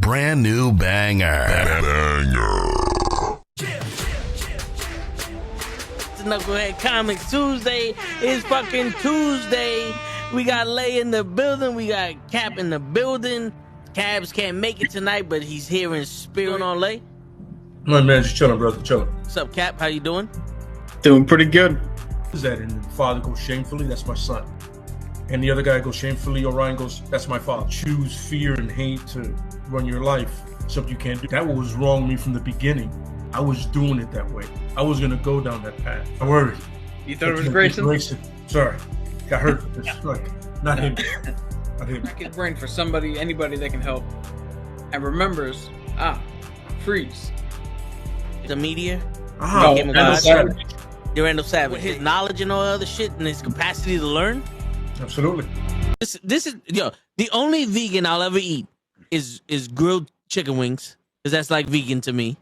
brand new banger. It's Knucklehead Comics Tuesday. It's fucking Tuesday. We got Lay in the building. We got Cap in the building. Cabs can't make it tonight, but he's here in spirit. On Lay. My man, just chilling, brother, chilling. What's up, Cap? How you doing? Doing pretty good. Is that and the father goes shamefully? That's my son. And the other guy goes shamefully. Orion goes, that's my father. Choose fear and hate to run your life. Something you can't do. That was wrong with me from the beginning. I was doing it that way. I was gonna go down that path. I worried. You thought it was Grayson? Sorry, got hurt. It's like not him. Not him. Crack his brain for somebody, anybody that can help, and remembers. Freeze. The media. No, Randall Savage. You're Randall Savage. With his knowledge and all other shit, and his capacity to learn. Absolutely. This is the only vegan I'll ever eat is grilled chicken wings, because that's like vegan to me.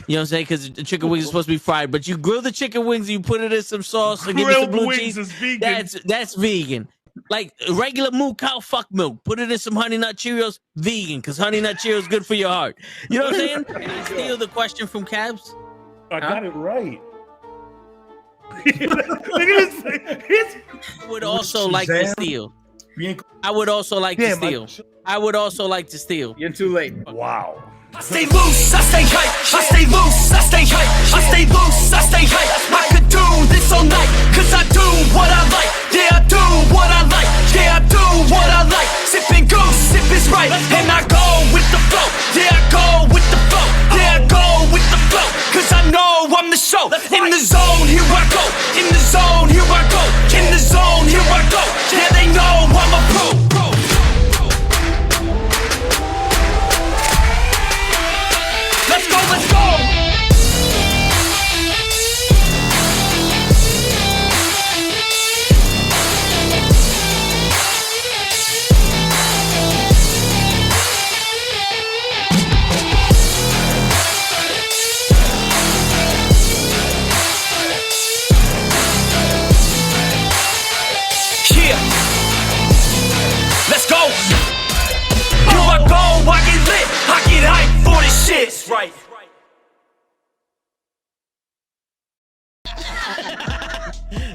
You know what I'm saying? Because the chicken wings are supposed to be fried, but you grill the chicken wings, you put it in some sauce, and give it some blue cheese. Is vegan. That's vegan. Like regular moo cow fuck milk, put it in some Honey Nut Cheerios, vegan, because Honey Nut Cheerios good for your heart. You know what I'm saying? Can I steal the question from Cabs? I got it right. I would also like to steal. I would also like to steal. I would also like to steal. You're too late. Wow. I stay loose, I stay hype. I stay loose, I stay hype. I stay loose, I stay hype. I could do this all night, cause I do what I like. Yeah, I do what I like. Yeah, I do what I like. Sipping goose, sip is right. And I go with the flow. Yeah, I go with the flow. Yeah, I go with the flow. Cause I know I'm the show. In the zone, here I go. In the zone, here I go. In the zone, here I go. Yeah, they know I'm a pro. Let's go, let's go! Yeah! Let's go! Here I go, I get lit, I get hyped for this shit! That's right.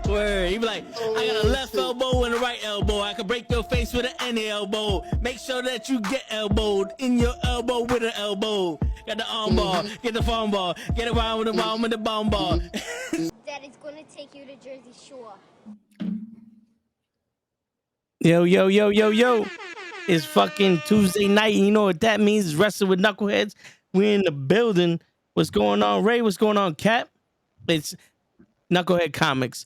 Word. He be like, I got a left elbow and a right elbow. I can break your face with an any elbow. Make sure that you get elbowed in your elbow with an elbow. Got the arm ball, get the phone ball, get around with the arm with the bomb ball. Daddy's gonna take you to Jersey Shore. Yo. It's fucking Tuesday night. You know what that means? It's Wrestling with Knuckleheads. We're in the building. What's going on, Ray? What's going on, Cap? It's Knucklehead Comics.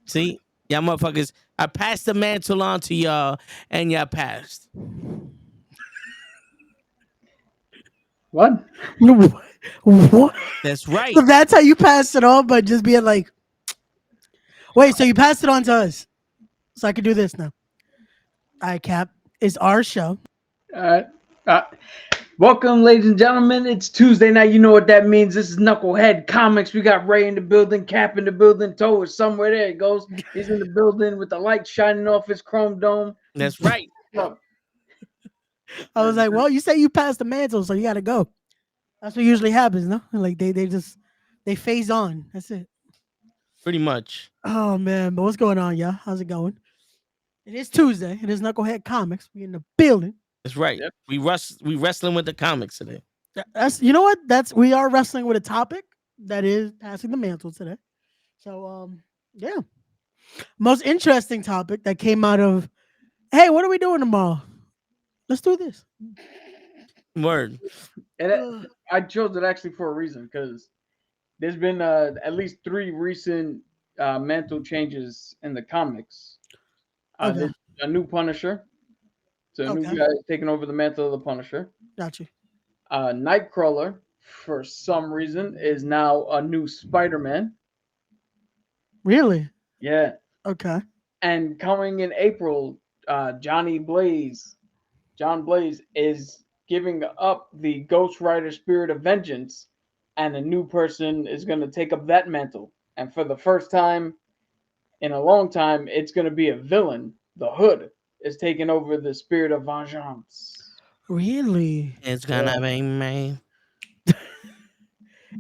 See? Y'all motherfuckers. I passed the mantle on to y'all, and y'all passed. What? What? That's right. So that's how you passed it on, but just being like, wait, so you passed it on to us. So I can do this now. All right, Cap. It's our show. Welcome, ladies and gentlemen. It's Tuesday night. You know what that means. This is Knucklehead Comics. We got Ray in the building, Cap in the building, Toe is somewhere. There he goes. He's in the building with the light shining off his chrome dome. That's right. I was like, well, you say you passed the mantle, so you got to go. That's what usually happens, no? Like they phase on. That's it. Pretty much. Oh, man. But what's going on, y'all? How's it going? It is Tuesday. It is Knucklehead Comics. We in the building. That's right. Yep. We wrestling with the comics today. That's, you know what? We are wrestling with a topic that is passing the mantle today. So yeah. Most interesting topic that came out of, hey, what are we doing tomorrow? Let's do this. Word. And I chose it actually for a reason, because there's been at least 3 recent mantle changes in the comics. There's a new Punisher. So a new guy taking over the mantle of the Punisher. Gotcha. Nightcrawler, for some reason, is now a new Spider-Man. Really? Yeah. Okay. And coming in April, John Blaze is giving up the Ghost Rider Spirit of Vengeance, and a new person is going to take up that mantle. And for the first time in a long time, it's going to be a villain. The Hood is taking over the Spirit of Vengeance. Really It's gonna be me.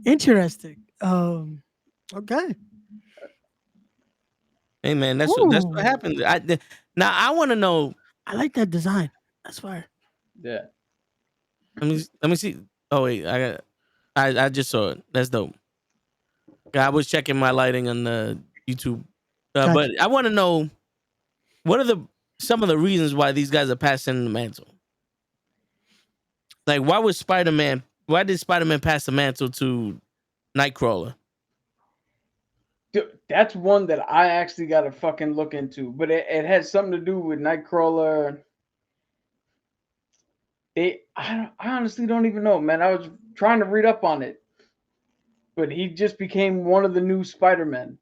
interesting. Okay. Hey man, that's Ooh, what happens. Now I want to know. I like that design. That's fire. Yeah. Let me see. Oh wait, I just saw it. That's dope. I was checking my lighting on the YouTube, Gotcha. but I want to know what are some of the reasons why these guys are passing the mantle. Like, why was Spider Man? Why did Spider Man pass the mantle to Nightcrawler? Dude, that's one that I actually got to fucking look into, but it has something to do with Nightcrawler. I honestly don't even know, man. I was trying to read up on it, but he just became one of the new Spider-Men.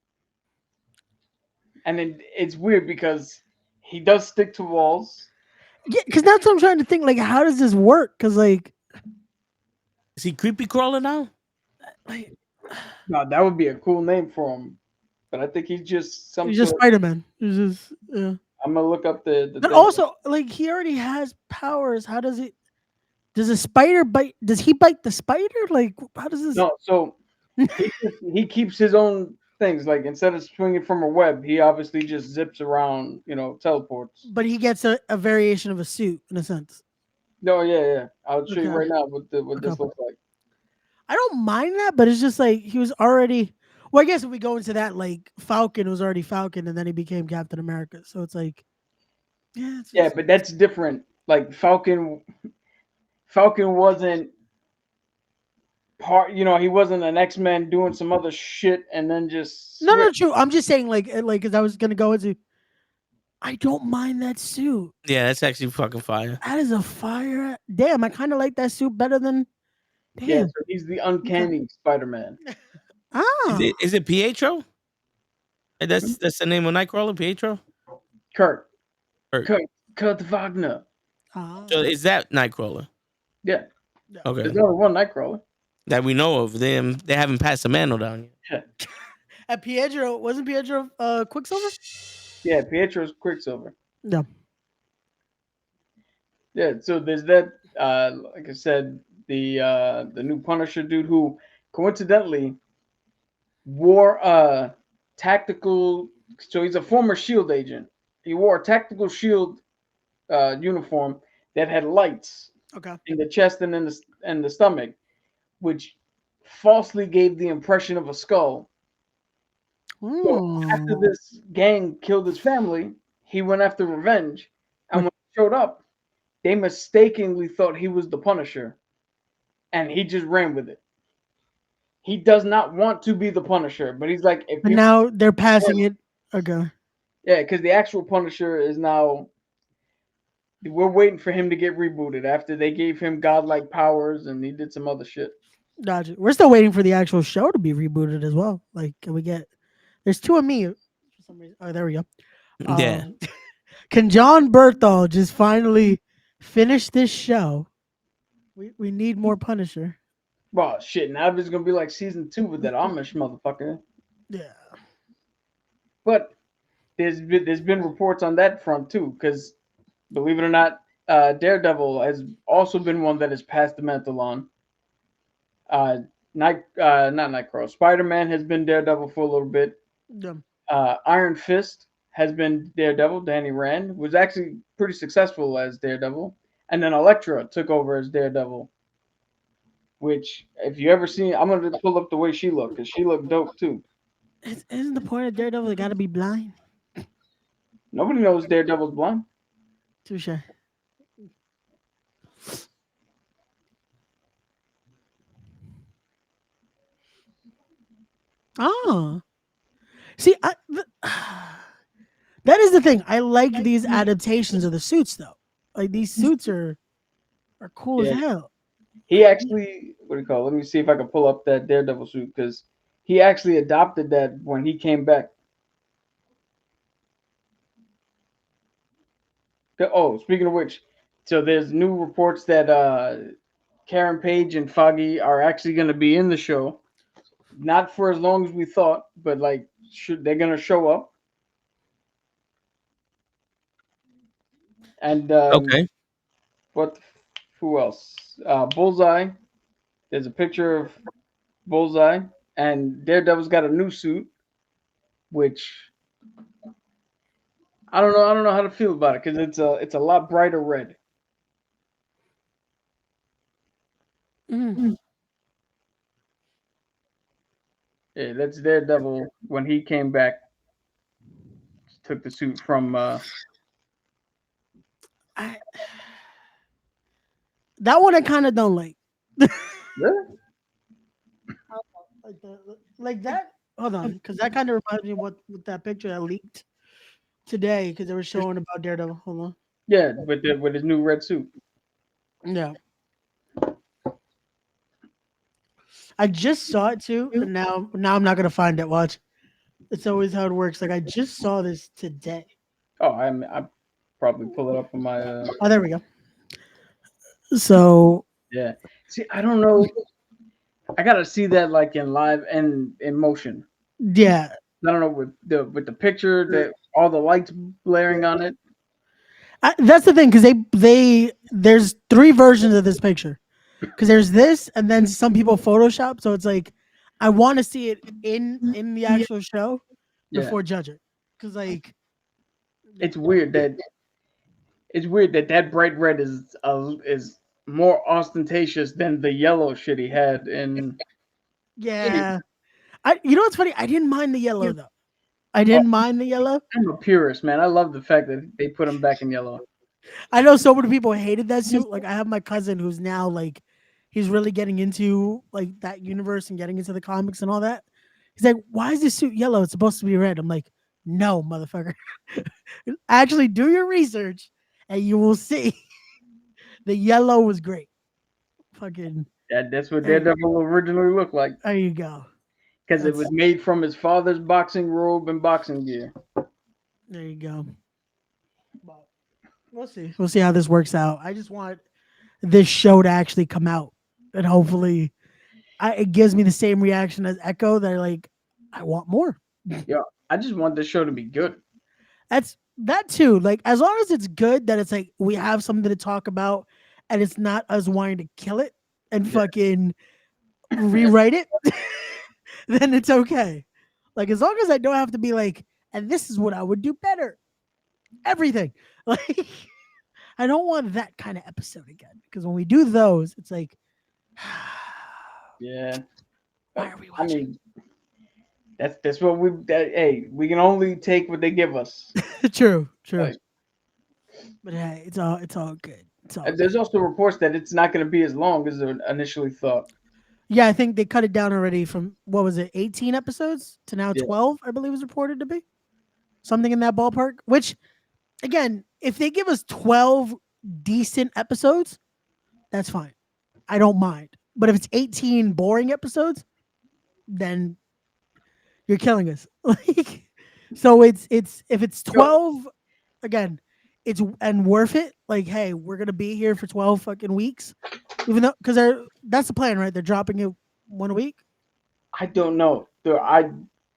And it's weird because he does stick to walls. Yeah, because that's what I'm trying to think. Like, how does this work? Because like, Is he creepy crawler now? like Now that would be a cool name for him, but I think he's just some he's just sort. Spider Man. He's just yeah. I'm gonna look up the But thing. also, like, he already has powers. How does it? Does a spider bite? Does he bite the spider? Like, how does this? No, so he keeps his own things. Like instead of swinging from a web, he obviously just zips around. Teleports. But he gets a variation of a suit in a sense. No, yeah. I'll show you Okay. right now what this Okay. looks like. I don't mind that, but it's just like he was already. Well, I guess if we go into that, like Falcon was already Falcon, and then he became Captain America. So it's like, yeah, Yeah, but that's different. Like Falcon wasn't part. He wasn't an X-Men doing some other shit and then just no, switch. true. I'm just saying, like, because I was gonna go into. I don't mind that suit. Yeah, that's actually fucking fire. That is a fire. Damn, I kind of like that suit better than. Yeah, Damn. so he's the uncanny Spider-Man. Ah. Is it Pietro? That's the name of Nightcrawler, Pietro. Kurt. Kurt. Kurt Wagner. Ah. So is that Nightcrawler? Yeah. Okay, There's only one Nightcrawler. that we know of. They haven't passed the mantle down yet. At Pietro, wasn't Pietro Quicksilver? Yeah, Pietro's Quicksilver. No. Yeah, so there's that. Like I said, the new Punisher dude who coincidentally wore a tactical. So he's a former Shield agent. He wore a tactical Shield uniform that had lights Okay. in the chest and in the stomach, which falsely gave the impression of a skull. So after Hmm. this gang killed his family, he went after revenge, and when he showed up, they mistakenly thought he was the Punisher, and he just ran with it. He does not want to be the Punisher, but he's like, if But you, now they're passing it. Okay. yeah, because the actual Punisher is now. We're waiting for him to get rebooted after they gave him godlike powers and he did some other shit. Gotcha. We're still waiting for the actual show to be rebooted as well. Like, can we get? There's two of me for some reason. Oh, there we go. Yeah. Can John Berthal just finally finish this show? We need more Punisher. Well, shit, now it's gonna be like season 2 with that Amish motherfucker. Yeah. But there's been reports on that front too, because believe it or not, Daredevil has also been one that has passed the mantle on. Not Nightcrawler. Spider-Man has been Daredevil for a little bit. Yeah. Iron Fist has been Daredevil. Danny Rand was actually pretty successful as Daredevil, and then Elektra took over as Daredevil. Which, if you ever seen, I'm gonna pull up the way she looked because she looked dope too. Isn't the point of Daredevil they gotta be blind? Nobody knows Daredevil's blind. Touche. Oh. See, that is the thing. I like these adaptations of the suits though. Like these suits are cool Yeah. as hell. He actually, what do you call it? Let me see if I can pull up that Daredevil suit because he actually adopted that when he came back. Oh, speaking of which, so there's new reports that Karen Page and Foggy are actually going to be in the show. Not for as long as we thought, but like they're going to show up. And Okay. what the Who else? Bullseye. There's a picture of Bullseye, and Daredevil's got a new suit, which I don't know. I don't know how to feel about it because it's a lot brighter red. Mm. Yeah, that's Daredevil when he came back. Took the suit from. I, that one I kind of don't like. Really? Like that. Hold on, because that kind of reminds me of what with that picture that leaked today because they were showing about Daredevil. Hold on. Yeah, with his new red suit. Yeah. I just saw it too, and now I'm not gonna find it. Watch. It's always how it works. Like I just saw this today. Oh, I probably pull it up on my. Oh, there we go. So Yeah. See, I don't know. I gotta see that like in live and in motion. yeah, I don't know with the picture that all the lights blaring on it. that's the thing because there's three versions of this picture because there's this and then some people Photoshop. So it's like I want to see it in the actual show Yeah. before judge it because like It's weird that that bright red is more ostentatious than the yellow shit he had in. yeah. You know what's funny? I didn't mind the yellow though. I didn't mind the yellow. I'm a purist, man. I love the fact that they put him back in yellow. I know so many people hated that suit. Like I have my cousin who's now like he's really getting into like that universe and getting into the comics and all that. He's like, "Why is this suit yellow? It's supposed to be red." I'm like, "No, motherfucker. Actually do your research and you will see the yellow was great." Fucking That's what Hey. Daredevil originally looked like there you go. because it was made from his father's boxing robe and boxing gear. There you go. But we'll see. We'll see how this works out. I just want this show to actually come out and hopefully it gives me the same reaction as Echo. They're like, I want more. Yeah, I just want this show to be good. That's that too. Like as long as it's good, that it's like we have something to talk about, and it's not us wanting to kill it and fucking rewrite it, then it's okay. Like as long as I don't have to be like, and this is what I would do better. Everything. Like I don't want that kind of episode again because when we do those, it's like, Yeah. why are we I watching? mean, that's what hey, we can only take what they give us. True. Like, But hey, it's all good. It's all there's good. also reports that it's not going to be as long as initially thought. Yeah, I think they cut it down already from what was it, 18 episodes to now Yeah. 12, I believe was reported to be. Something in that ballpark. Which again, if they give us 12 decent episodes, that's fine. I don't mind. But if it's 18 boring episodes, then you're killing us. Like so it's if it's 12 again, it's and worth it. Like, hey, we're gonna be here for 12 fucking weeks. Even though because that's the plan, right? They're dropping it one a week. I don't know.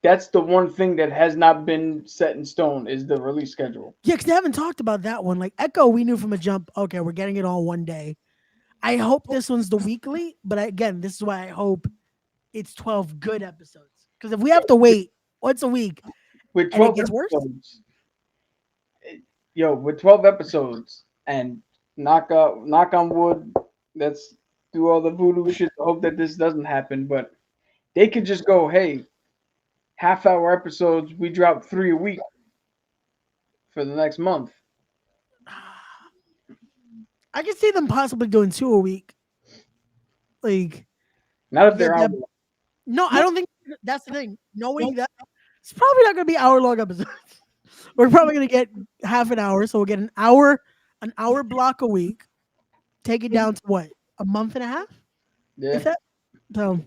That's the one thing that has not been set in stone is the release schedule. Yeah, because they haven't talked about that one. Like Echo, we knew from a jump, okay, we're getting it all one day. I hope this one's the weekly, but again, this is why I hope it's 12 good episodes. Because if we have to wait once a week With and it 12 gets worse, episodes, with 12 episodes and knock on wood, let's do all the voodoo shit to hope that this doesn't happen. But they could just go, hey, half-hour episodes, we drop 3 a week for the next month. I can see them possibly doing 2 a week. Like, Not if they're Yeah, out. no, I don't think that's the thing. Knowing that it's probably not going to be hour-long episodes. We're probably going to get half an hour, so we'll get an hour block a week. Take it down to what, a month and a half? Yeah. If that, so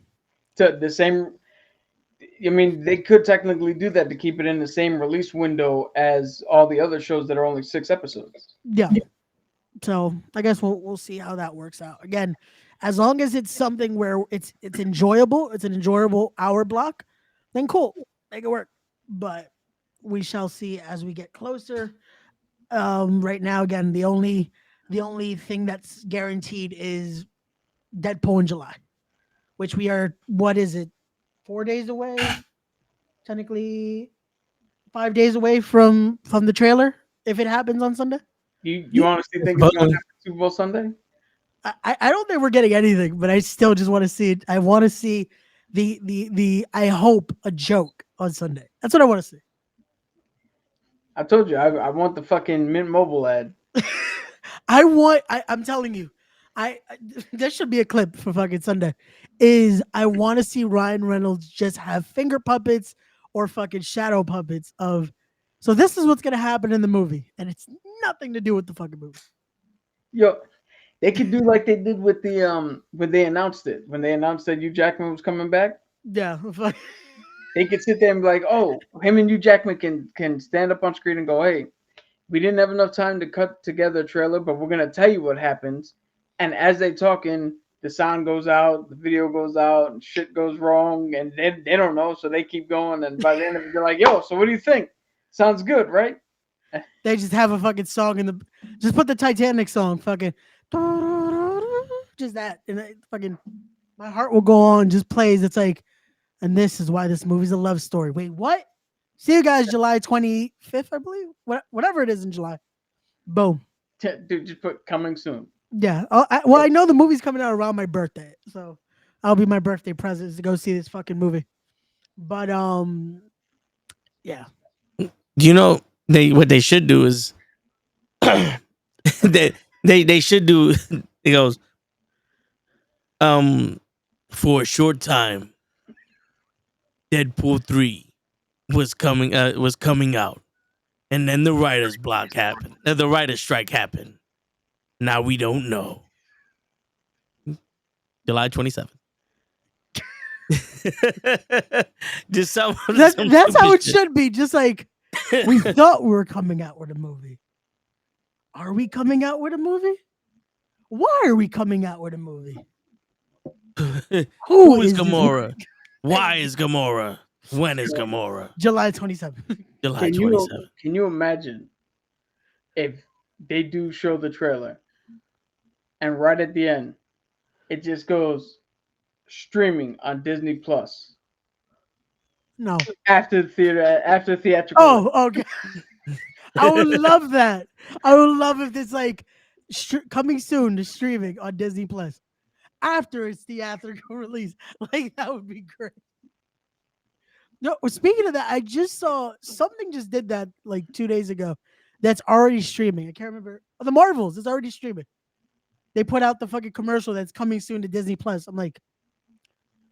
To the same. I mean, they could technically do that to keep it in the same release window as all the other shows that are only 6 episodes. yeah. So I guess we'll see how that works out. Again, as long as it's something where it's enjoyable, it's an enjoyable hour block, then cool, make it work. But we shall see as we get closer. Right now, again, the only The only thing that's guaranteed is Deadpool in July, which we are, what is it, 4 days away? Technically 5 days away from the trailer if it happens on Sunday. You honestly think it's going to happen Super Bowl Sunday? I don't think we're getting anything, but I still just want to see it. I want to see the I hope a joke on Sunday. That's what I want to see. I told you I want the fucking Mint Mobile ad. I'm telling you, there should be a clip for fucking Sunday. I want to see Ryan Reynolds just have finger puppets or fucking shadow puppets of. So this is what's gonna happen in the movie, and it's nothing to do with the fucking movie. Yo, they could do like they did with the when they announced it. When they announced that Hugh Jackman was coming back. Yeah. They could sit there and be like, oh, him and Hugh Jackman can stand up on screen and go, hey, we didn't have enough time to cut together a trailer, but we're gonna tell you what happens. And as they talking, the sound goes out, the video goes out, and shit goes wrong, and they don't know, so they keep going. And by the end of it, they're like, yo, so what do you think? Sounds good, right? They just have a fucking song in the. Just put the Titanic song, fucking. Just that, and fucking. My heart will go on. Just plays. It's like, and this is why this movie's a love story. Wait, what? See you guys July 25th, I believe. Whatever it is in July. Boom. Dude, just put coming soon. Yeah. I know the movie's coming out around my birthday, so I'll be my birthday present to go see this fucking movie. But yeah. You know, what they should do is they should do. It goes for a short time. Deadpool 3 was coming out, and then the writer's block happened. The writer's strike happened. Now we don't know. July 27th. Just that's how it should be. Just like we thought we were coming out with a movie. Are we coming out with a movie? Why are we coming out with a movie? Who is Gamora? Why is Gamora? When is Gamora? July 27th. July 27th. Can you imagine if they do show the trailer and right at the end it just goes streaming on Disney Plus? No. After theatrical. Oh, okay. I would love that. I would love if it's like coming soon to streaming on Disney Plus after its theatrical release. Like that would be great. No, speaking of that, I just saw something just did that like 2 days ago. That's already streaming. I can't remember. Oh, the Marvels is already streaming. They put out the fucking commercial that's coming soon to Disney Plus. I'm like,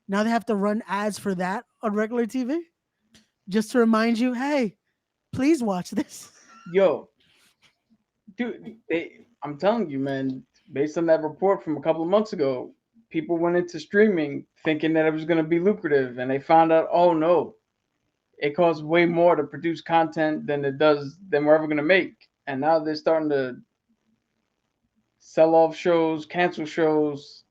now they have to run ads for that on regular TV, just to remind you, hey, please watch this. Yo, dude, I'm telling you, man, based on that report from a couple of months ago, people went into streaming thinking that it was going to be lucrative, and they found out, oh no, it costs way more to produce content than we're ever going to make. And now they're starting to sell off shows, cancel shows.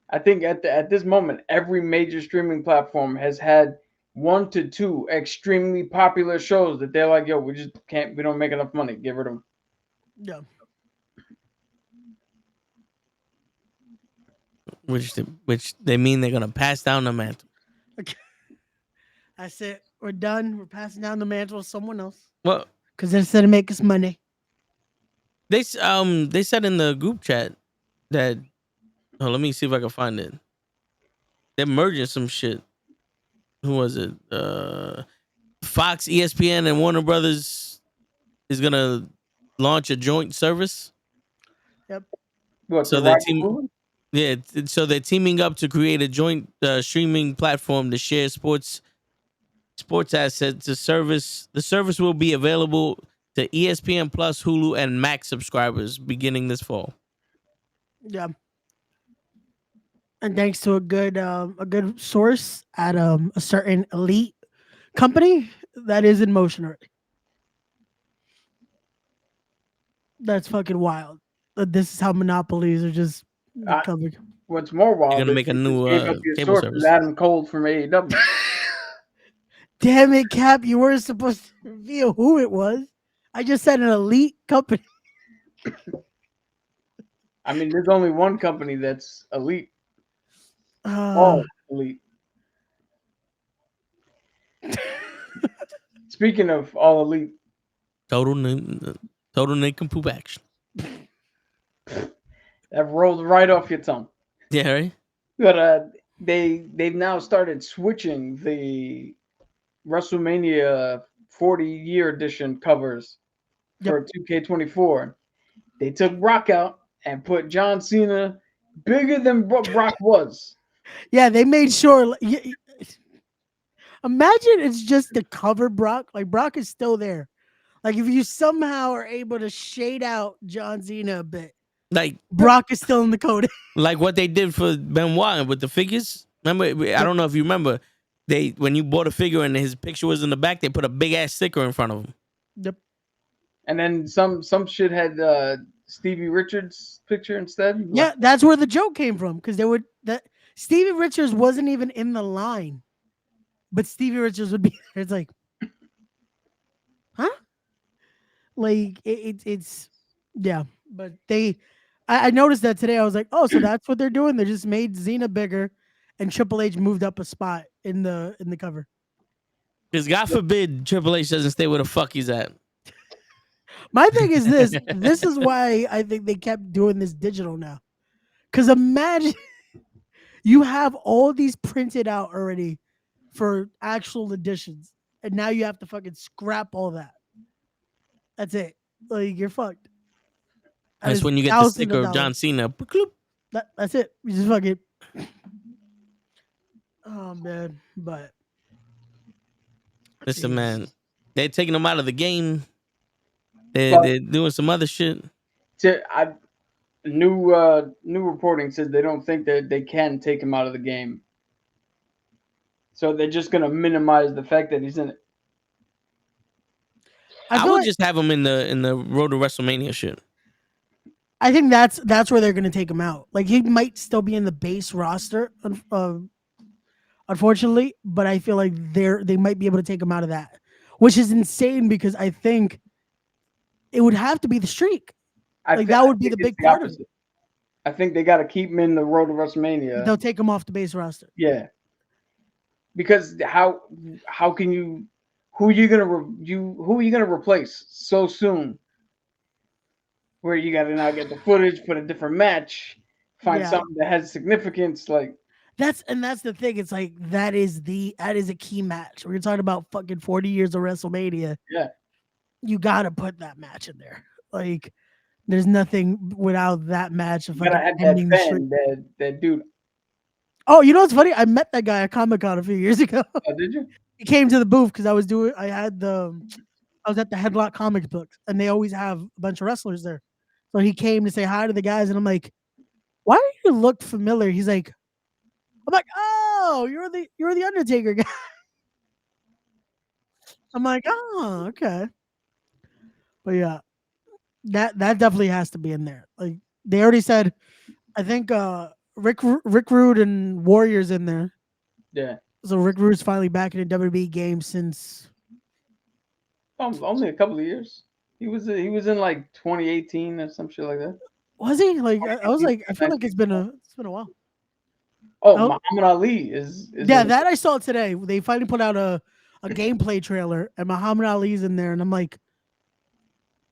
I think at this moment, every major streaming platform has had 1 to 2 extremely popular shows that they're like, yo, we don't make enough money. Get rid of them. Yeah. Which they mean they're gonna pass down the mantle. Okay. That's it. We're done. We're passing down the mantle to someone else. Well, because they're going to make us money. They said in the group chat that. Oh, let me see if I can find it. They're merging some shit. Who was it? Fox, ESPN, and Warner Brothers is gonna launch a joint service. Yep. What, so they're teaming up to create a joint streaming platform to share sports assets. The service will be available to ESPN Plus, Hulu, and Max subscribers beginning this fall. Yeah. And thanks to a good source at a certain elite company that is in motion already. That's fucking wild. This is how monopolies are just coming. What's more wild? You're gonna make a new cable service. Adam Cole from AEW. Damn it, Cap! You weren't supposed to reveal who it was. I just said an elite company. I mean, there's only one company that's elite. Uh, All elite. Speaking of all elite, Total nincompoop action. that rolled right off your tongue. Yeah, right. But they've now started switching the WrestleMania 40-year edition covers for 2K24. They took Brock out and put John Cena bigger than what Brock was. yeah, they made sure. Imagine it's just the cover Brock. Like Brock is still there. Like if you somehow are able to shade out John Cena a bit, Like Brock is still in the code. like what they did for Benoit with the figures. Remember, I don't know if you remember. When you bought a figure and his picture was in the back, they put a big ass sticker in front of him. Yep. And then some shit had Stevie Richards' picture instead. Yeah, that's where the joke came from because they would that Stevie Richards wasn't even in the line, but Stevie Richards would be there. It's like, huh? Like it's yeah, but I noticed that today. I was like, oh, so that's what they're doing. They just made Xena bigger, and Triple H moved up a spot in the cover. Because God forbid Triple H doesn't stay where the fuck he's at. My thing is this. This is why I think they kept doing this digital now. Because imagine you have all these printed out already for actual editions, and now you have to fucking scrap all that. That's it. Like you're fucked. That's when you get the sticker of John Cena. That's it. You just fucking. Oh man, but listen, man, they're taking them out of the game. They're doing some other shit. New reporting said they don't think that they can take him out of the game. So they're just gonna minimize the fact that he's in it. I would just have him in the Road to WrestleMania shit. I think that's where they're gonna take him out. Like he might still be in the base roster, unfortunately, but I feel like they might be able to take him out of that, which is insane because I think it would have to be the streak. That would be the big part of it. I think they got to keep him in the Road to WrestleMania. They'll take him off the base roster. Yeah, because how can you who are you gonna replace so soon? Where you got to now get the footage, put a different match, find something that has significance, like. That's the thing. It's like that is a key match. We're talking about fucking 40 years of WrestleMania. Yeah, you gotta put that match in there. Like, there's nothing without that match. Of gotta have that dude. Oh, you know what's funny? I met that guy at Comic-Con a few years ago. Oh, did you? He came to the booth because I was at the Headlock Comics books, and they always have a bunch of wrestlers there. So he came to say hi to the guys, and I'm like, "Why do you look familiar?" He's like, "I'm like, oh, you're the Undertaker guy." I'm like, "Oh, okay." But yeah, that definitely has to be in there. Like they already said, I think Rick Rude and Warrior's in there. Yeah. So Rick Rude's finally back in a WWE game since only a couple of years. He was in like 2018 or some shit like that. Was he? Like I was like, I feel like it's been a while. Oh, Muhammad Ali is yeah, that I saw today. They finally put out a gameplay trailer, and Muhammad Ali's in there, and I'm like,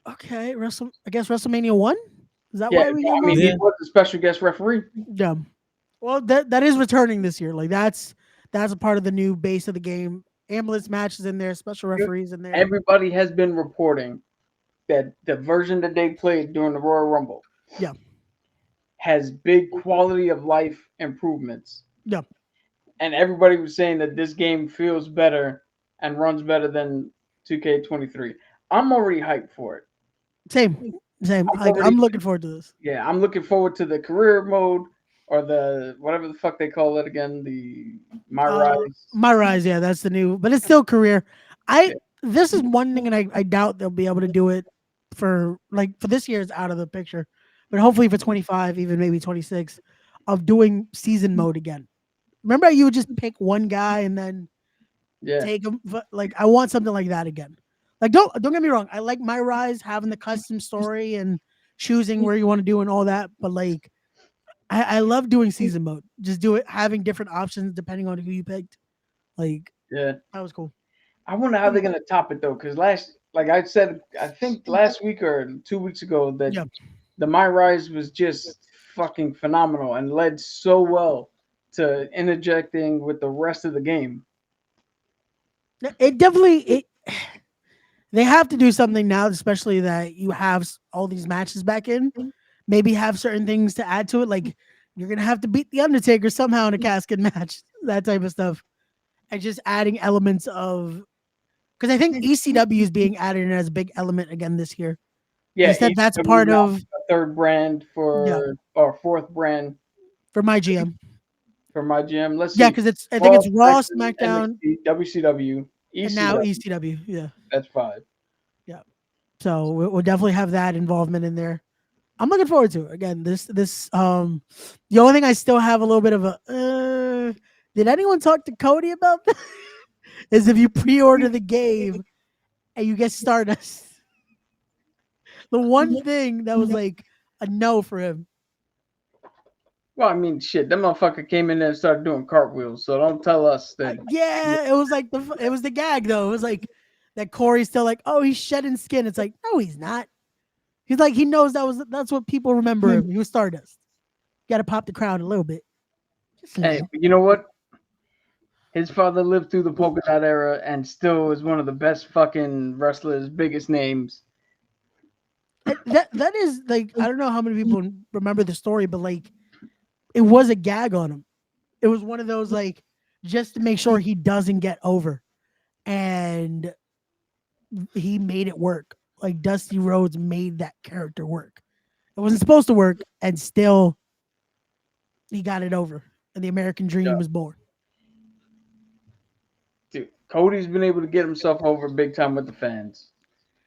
okay, I guess WrestleMania 1? Is that why we got him? He was a special guest referee. Yeah. Well, that is returning this year. Like that's a part of the new base of the game. Ambulance matches in there, special referees in there. Everybody has been reporting that the version that they played during the Royal Rumble, has big quality of life improvements. Yeah. And everybody was saying that this game feels better and runs better than 2K23. I'm already hyped for it. Same. I'm looking forward to this. Yeah, I'm looking forward to the career mode or the whatever the fuck they call it again, the My Rise. My Rise, yeah, that's the new, but it's still career. This is one thing, and I doubt they'll be able to do it for this year is out of the picture, but hopefully for 25, even maybe 26, of doing season mode again. Remember, you would just pick one guy and then take him. Like I want something like that again. Like don't get me wrong, I like My Rise having the custom story and choosing where you want to do and all that. But like, I love doing season mode. Just do it, having different options depending on who you picked. Like, Yeah. that was cool. I wonder how they're gonna top it though, because like I said, I think last week or 2 weeks ago that Yeah. the My Rise was just fucking phenomenal and led so well to interjecting with the rest of the game. It definitely they have to do something now, especially that you have all these matches back in. Maybe have certain things to add to it, like you're gonna have to beat the Undertaker somehow in a casket match, that type of stuff, and just adding elements of because I think ECW is being added in as a big element again this year. Yeah, They said that's ECW part now of a third brand yeah or fourth brand for my GM. for my gym. Let's Yeah, see. because I think it's Raw, SmackDown, NXT, WCW, and now ECW. ECW. Yeah, That's 5. yeah. So we'll definitely have that involvement in there. I'm looking forward to it. Again, this the only thing I still have a little bit of a did anyone talk to Cody about that? Is if you pre-order the game and you get Stardust. The one thing that was like a no for him. Well, I mean, shit, that motherfucker came in there and started doing cartwheels. So don't tell us that. Yeah, it was like it was the gag though. It was like that Corey's still like, oh, he's shedding skin. It's like, no, he's not. He's like, he knows that's what people remember him. He was Stardust. Got to pop the crowd a little bit. Just a Hey, little. but you know what? His father lived through the polka dot era and still is one of the best fucking wrestlers, biggest names. That is like I don't know how many people remember the story, but like it was a gag on him. It was one of those like just to make sure he doesn't get over, and he made it work. Like Dusty Rhodes made that character work. It wasn't supposed to work, and still he got it over, and the American Dream Yeah. was born. Dude, Cody's been able to get himself over big time with the fans.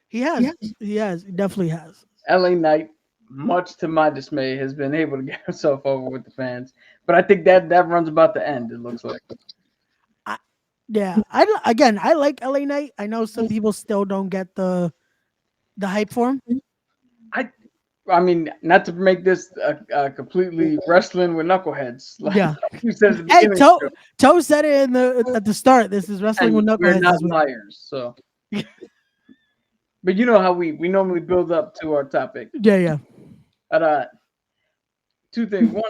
He has, he definitely has. LA Knight, much to my dismay, has been able to get himself over with the fans. But I think that runs about the end, it looks like. Yeah, I like LA Knight. I know some people still don't get the hype for him. I mean, not to make this a completely wrestling with knuckleheads. Like Yeah. you said at the Hey, beginning, Toe said it at the start. This is wrestling with and we're knuckleheads. not this week. liars, so. But you know how we normally build up to our topic. Yeah. But two things. One,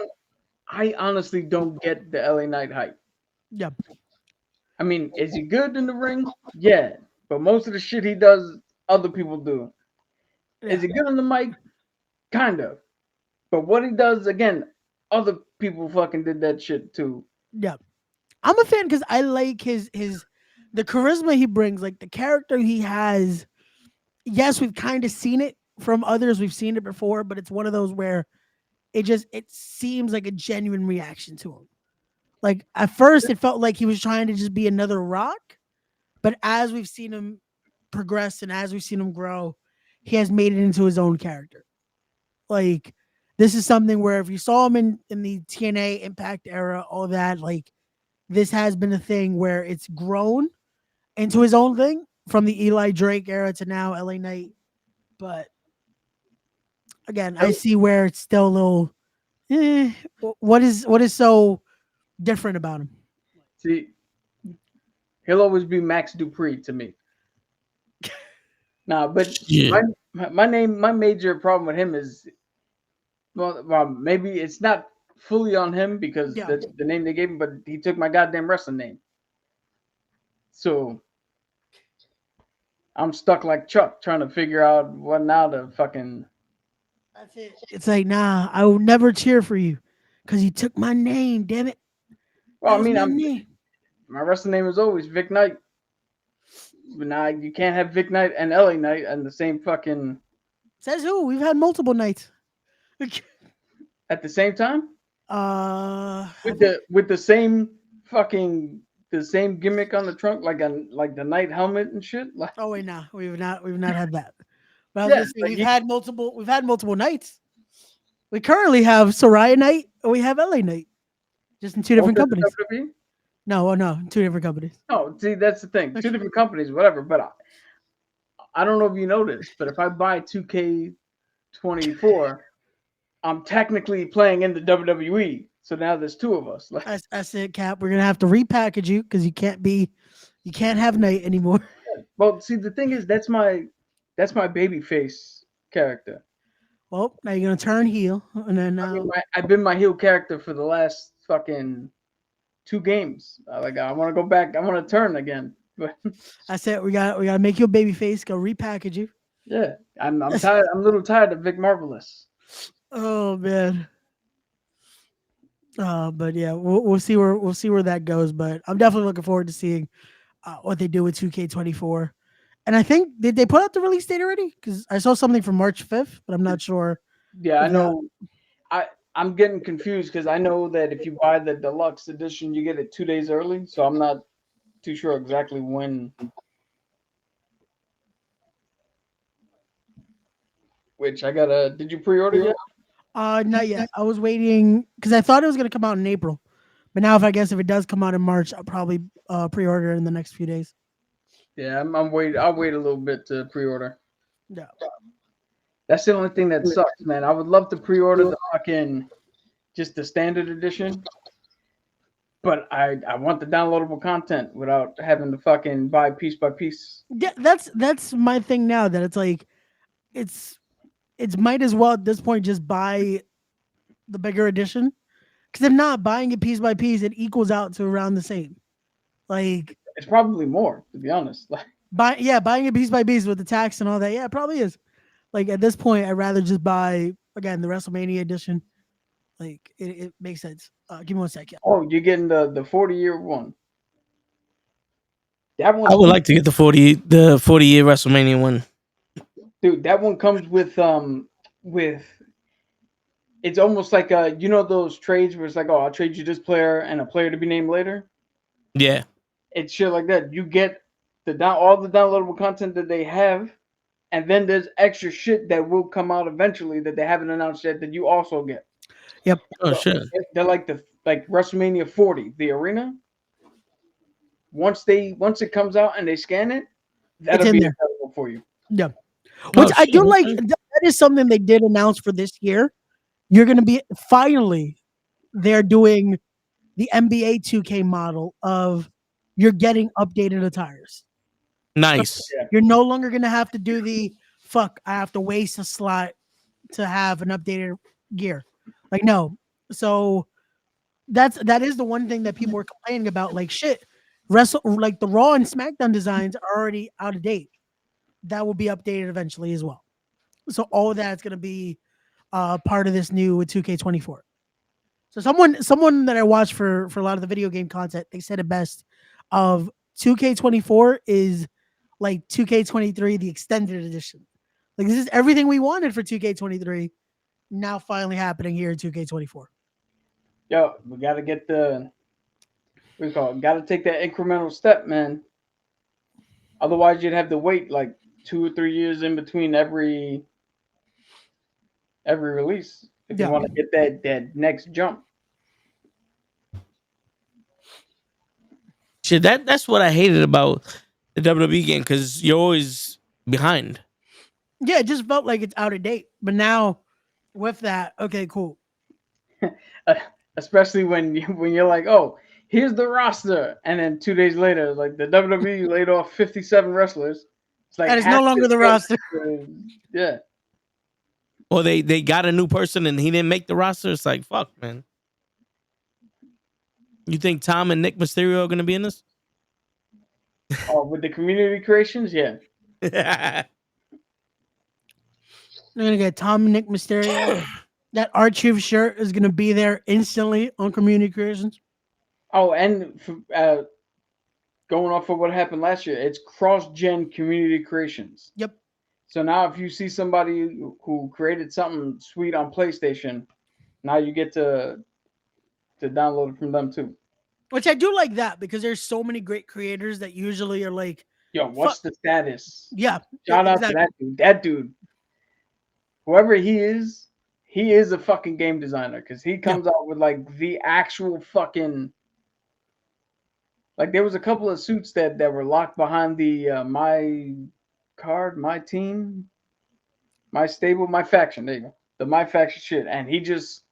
I honestly don't get the LA Knight hype. Yeah. I mean, is he good in the ring? Yeah. But most of the shit he does, other people do. Yeah. Is he good on the mic? Kind of. But what he does, again, other people fucking did that shit too. Yeah. I'm a fan because I like his the charisma he brings, like the character he has. Yes, we've kind of seen it from others. We've seen it before, but it's one of those where it seems like a genuine reaction to him. Like at first it felt like he was trying to just be another Rock, but as we've seen him progress and as we've seen him grow, he has made it into his own character. Like this is something where if you saw him in the TNA Impact era, all that, like this has been a thing where it's grown into his own thing from the Eli Drake era to now LA Knight. But again, I see where it's still a little what is so different about him? See, he'll always be Max Dupree to me. Nah, but Yeah. my major problem with him is, well, maybe it's not fully on him because that's the name they gave him, but he took my goddamn wrestling name. So I'm stuck like Chuck trying to figure out what now to fucking. That's it. It's like, nah, I will never cheer for you because you took my name, damn it. Well, I mean, my wrestling name is always Vic Knight. But now you can't have Vic Knight and LA Knight and the same fucking. Says who? We've had multiple nights. At the same time? With the same fucking the same gimmick on the trunk, like the Knight helmet and shit. Like, oh wait, no, we've not had that. But Yeah, we've had multiple nights. We currently have Soraya Knight and we have LA Knight, just in two different companies. WWE? No, two different companies. No, see, that's the thing. Two different companies, whatever. But I don't know if you know this, but if I buy 2K 2K24, I'm technically playing in the WWE. So now there's two of us. Like, That's it, Cap. We're gonna have to repackage you because you can't have Knight anymore. well, see, the thing is, that's my babyface character. Well, now you're gonna turn heel, and then I mean, I've been my heel character for the last fucking 2 games. I want to go back. I want to turn again. But I said we gotta make you a baby face. Go repackage you. yeah, I'm tired. I'm a little tired of Vic Marvelous. Oh man. But yeah, we'll see where that goes. But I'm definitely looking forward to seeing what they do with 2K24. And I think did they put out the release date already? Because I saw something from March 5th, but I'm not sure. Yeah, I if know. I'm getting confused because I know that if you buy the deluxe edition, you get it 2 days early. So I'm not too sure exactly when. Which I gotta. Did you pre-order yet? Not yet. I was waiting because I thought it was gonna come out in April, but now if it does come out in March, I'll probably pre-order in the next few days. Yeah, I'm wait. I'll wait a little bit to pre-order. Yeah. That's the only thing that sucks, man. I would love to pre-order the fucking just the standard edition, but I want the downloadable content without having to fucking buy piece by piece. Yeah, that's my thing now. That it's like, it's might as well at this point just buy the bigger edition, because if not buying it piece by piece, it equals out to around the same. Like It's probably more, to be honest. Like, buying it piece by piece with the tax and all that. Yeah, it probably is. Like at this point, I'd rather just buy again the WrestleMania edition. Like it makes sense. Give me 1 second. oh, you're getting the 40-year one. That one, I would like to get the 40-year WrestleMania one. dude. That one comes with it's almost like those trades where it's like, oh, I'll trade you this player and a player to be named later. Yeah. It's shit like that. You get all the downloadable content that they have, and then there's extra shit that will come out eventually that they haven't announced yet that you also get. Yep. Oh shit. They're like WrestleMania 40, the arena. Once it comes out and they scan it, that'll be there. available for you. Yeah. Which I do shit, like. okay. That is something they did announce for this year. You're going to be finally. They're doing the NBA 2K model of you're getting updated attires. Nice. Yeah. You're no longer going to have to do the fuck. I have to waste a slot to have an updated gear. Like no. So that is the one thing that people were complaining about. Like shit, like the Raw and SmackDown designs are already out of date. That will be updated eventually as well. So all of that's going to be part of this new 2K24. So someone that I watched for a lot of the video game content, they said it best. Of 2K24 is like 2K23, the extended edition. Like this is everything we wanted for 2K23, now finally happening here in 2K24. Yo, we gotta get gotta take that incremental step, man. Otherwise, you'd have to wait like 2 or 3 years in between every release if you want to get that next jump. Shit, that's what I hated about the WWE game, because you're always behind. Yeah, it just felt like it's out of date. But now with that, okay, cool. Especially when you're like, oh, here's the roster, and then 2 days later, like the WWE laid off 57 wrestlers. It's like that is no longer the roster. Yeah. Or they got a new person and he didn't make the roster. It's like, fuck, man. You think Tom and Nick Mysterio are going to be in this? Oh, with the community creations, yeah. They're gonna get Tom and Nick Mysterio. That R-Truth shirt is gonna be there instantly on Community Creations. Oh, and going off of what happened last year, it's cross-gen community creations. Yep. So now if you see somebody who created something sweet on PlayStation, now you get to download it from them too. Which I do like that, because there's so many great creators that usually are like, yo, what's the status? Yeah. Shout out to that dude. That dude, whoever he is a fucking game designer, because he comes out with like the actual fucking, like there was a couple of suits that were locked behind the my team. my stable, my faction. There you go. The my faction shit, and he just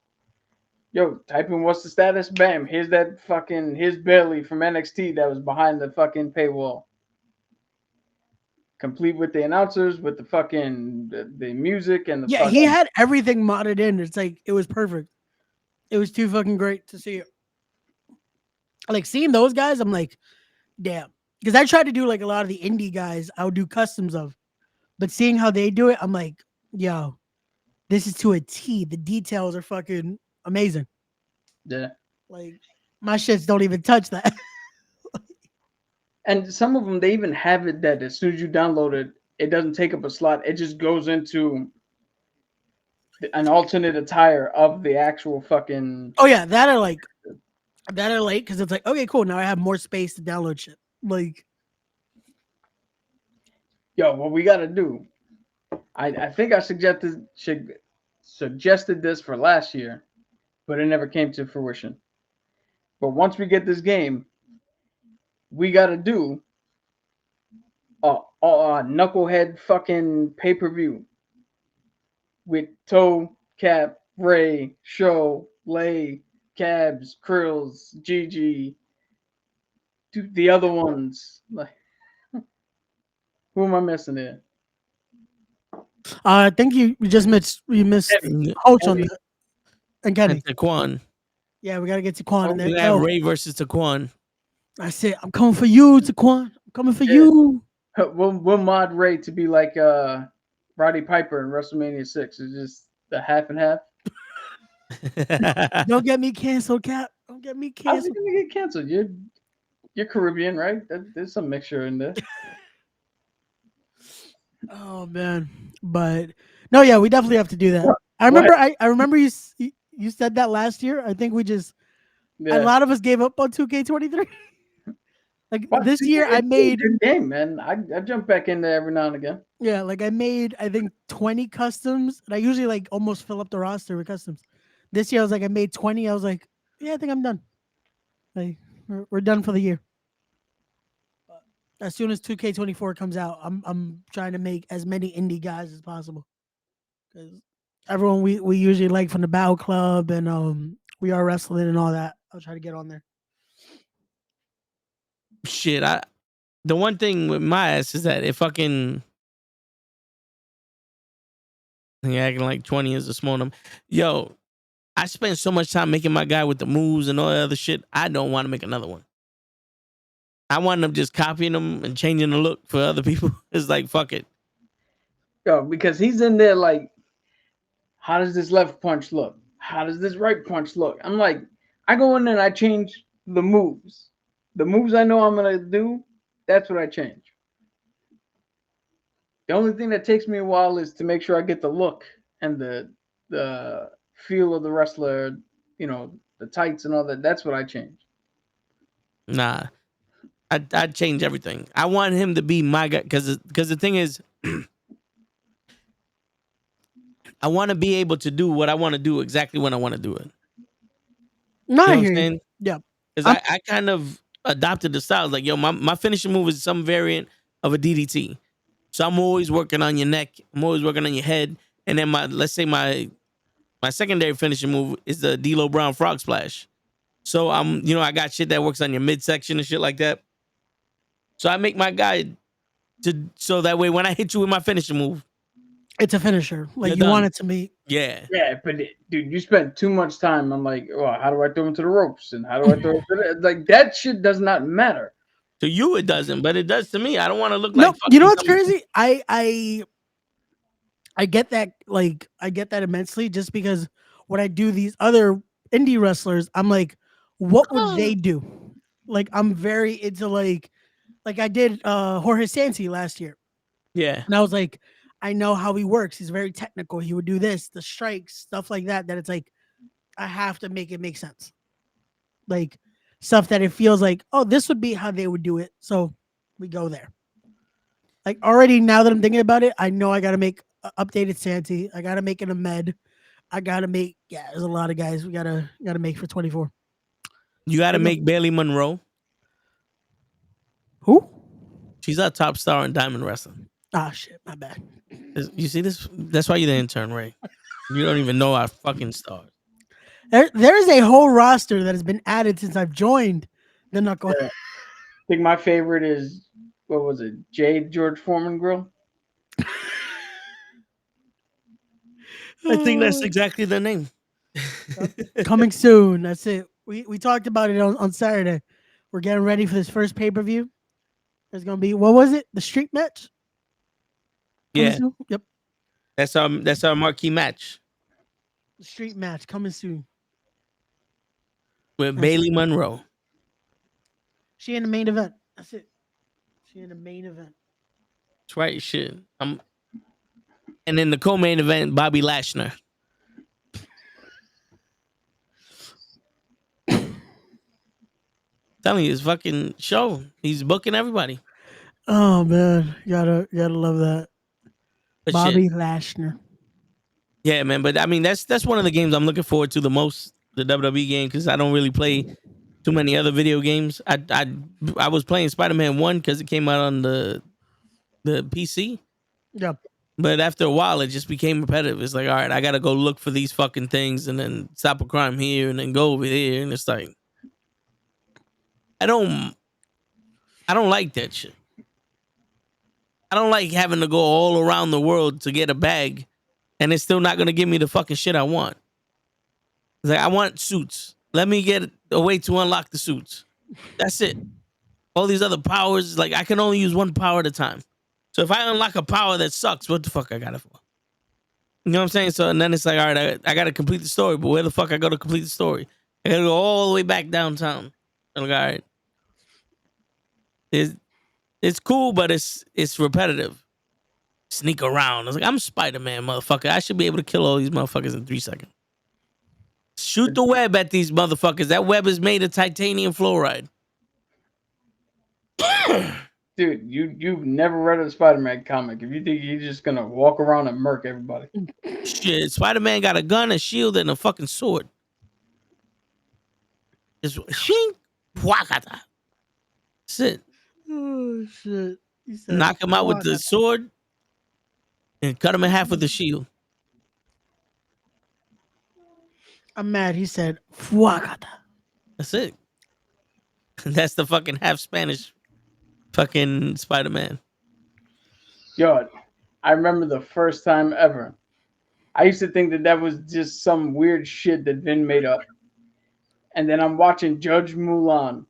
type in what's the status. Bam, here's Bailey from NXT that was behind the fucking paywall, complete with the announcers, with the fucking the music and the Yeah, fucking. he had everything modded in. It's like it was perfect. It was too fucking great to see it. Like seeing those guys, I'm like, damn. Because I tried to do like a lot of the indie guys, I would do customs of, but seeing how they do it, I'm like, yo, this is to a T. The details are fucking amazing. Yeah. Like my shits don't even touch that. And some of them, they even have it that as soon as you download it, it doesn't take up a slot. It just goes into an alternate attire of the actual fucking. Oh yeah, that are late because it's like, okay, cool. Now I have more space to download shit. Like, Yo, what we gotta do? I think I suggested this for last year, but it never came to fruition. But once we get this game, we gotta do a knucklehead fucking pay-per-view with Toe, Cap, Ray, Show, Lay, Cabs, Krills, Gigi, the other ones. Like, who am I missing there? I think you just missed Coach on that and Kenny. And Taquan. Yeah, we gotta get Taquan in there. We have Ray versus Taquan. I said, I'm coming for you, Taquan. I'm coming for you. We'll mod Ray to be like Roddy Piper in WrestleMania 6. It's just the half and half. Don't get me canceled, Cap. Don't get me How's it canceled. gonna get canceled? You're Caribbean, right? There's some mixture in there. Oh man, but no, yeah, we definitely have to do that. I remember, I remember you said that last year. I think we just a lot of us gave up on 2K23. Like this year, I made good game, man. I jump back in there every now and again. Yeah, like I made I think 20 customs, and I usually like almost fill up the roster with customs. This year, I was like, I made 20. I was like, yeah, I think I'm done. Like we're done for the year. As soon as 2K24 comes out, I'm trying to make as many indie guys as possible. Because everyone we usually like from the Battle Club and We Are Wrestling and all that, I'll try to get on there. Shit, the one thing with my ass is that it fucking acting like 20 is a small number. Yo, I spent so much time making my guy with the moves and all that other shit. I don't want to make another one. I want them just copying them and changing the look for other people. It's like, fuck it. Yo, because he's in there like, how does this left punch look? How does this right punch look? I'm like, I go in there and I change the moves. The moves I know I'm gonna do, that's what I change. The only thing that takes me a while is to make sure I get the look and the feel of the wrestler, the tights and all that. That's what I change. Nah, I'd change everything. I want him to be my guy because the thing is, I want to be able to do what I want to do exactly when I want to do it. No, You know I what hear I'm you. saying? Yeah. Because I kind of adopted the style. Like, yo, my finishing move is some variant of a DDT. So I'm always working on your neck. I'm always working on your head. And then let's say my secondary finishing move is the D'Lo Brown frog splash. So I got shit that works on your midsection and shit like that. So I make my guy so that way when I hit you with my finishing move, it's a finisher. Like you're you done. want it to be. Yeah. Yeah, but dude, you spent too much time. I'm like, oh, how do I throw him to the ropes? And how do I throw him to the... Like, that shit does not matter. To you it doesn't, but it does to me. I don't want to look No, like you know what's fucking crazy? I get that, like I get that immensely, just because when I do these other indie wrestlers, I'm like, what would they do? Like I'm very into like I did Jorge Santi last year. Yeah. And I was like, I know how he works. He's very technical. He would do this, the strikes, stuff like that. That it's like, I have to make it make sense. Like stuff that it feels like, oh, this would be how they would do it. So we go there. Like already now that I'm thinking about it, I know I got to make updated Santi. I got to make an Ahmed. I got to make, there's a lot of guys we got to make for 24. You got to make Bailey Monroe. Who? She's our top star in Diamond Wrestling. Ah, shit, my bad. You see this? That's why you're the intern, Ray. You don't even know our fucking stars. There is a whole roster that has been added since I've joined the Nukkle. Yeah. I think my favorite is, what was it? Jade George Foreman Grill. I think that's exactly the name. Coming soon. That's it. We talked about it on Saturday. We're getting ready for this first pay-per-view. There's gonna be, what was it? The street match? Coming Yeah, soon? Yep. that's our marquee match The street match coming soon. with That's Bailey it. Monroe. She in the main event. That's it. She in the main event. That's right, shit. And then the co-main event, Bobby Lashner. Telling you, his fucking show. He's booking everybody. Oh man, gotta love that. But Bobby shit. Lashner. Yeah, man. But I mean, that's one of the games I'm looking forward to the most, the WWE game, because I don't really play too many other video games. I was playing Spider-Man 1 because it came out on the PC. Yeah. But after a while, it just became repetitive. It's like, all right, I got to go look for these fucking things and then stop a crime here and then go over here. And it's like, I don't like that shit. I don't like having to go all around the world to get a bag and it's still not going to give me the fucking shit I want. It's like, I want suits. Let me get a way to unlock the suits. That's it. All these other powers, like, I can only use one power at a time. So if I unlock a power that sucks, what the fuck I got it for? You know what I'm saying? So, and then it's like, all right, I got to complete the story, but where the fuck I go to complete the story? I got to go all the way back downtown. I'm like, all right. It's cool, but it's repetitive. Sneak around. I was like, I'm Spider-Man, motherfucker. I should be able to kill all these motherfuckers in 3 seconds. Shoot the web at these motherfuckers. That web is made of titanium fluoride. Dude, you've never read a Spider-Man comic. If you think you're just gonna walk around and murk everybody. Shit, Spider-Man got a gun, a shield, and a fucking sword. Just shing, whakata. That's it. Oh shit. He said, Knock him out with the sword and cut him in half with the shield. I'm mad. He said, Fuacata. That's it. That's the fucking half Spanish fucking Spider-Man. Yo, I remember the first time ever. I used to think that was just some weird shit that Vin made up. And then I'm watching Judge Mulan.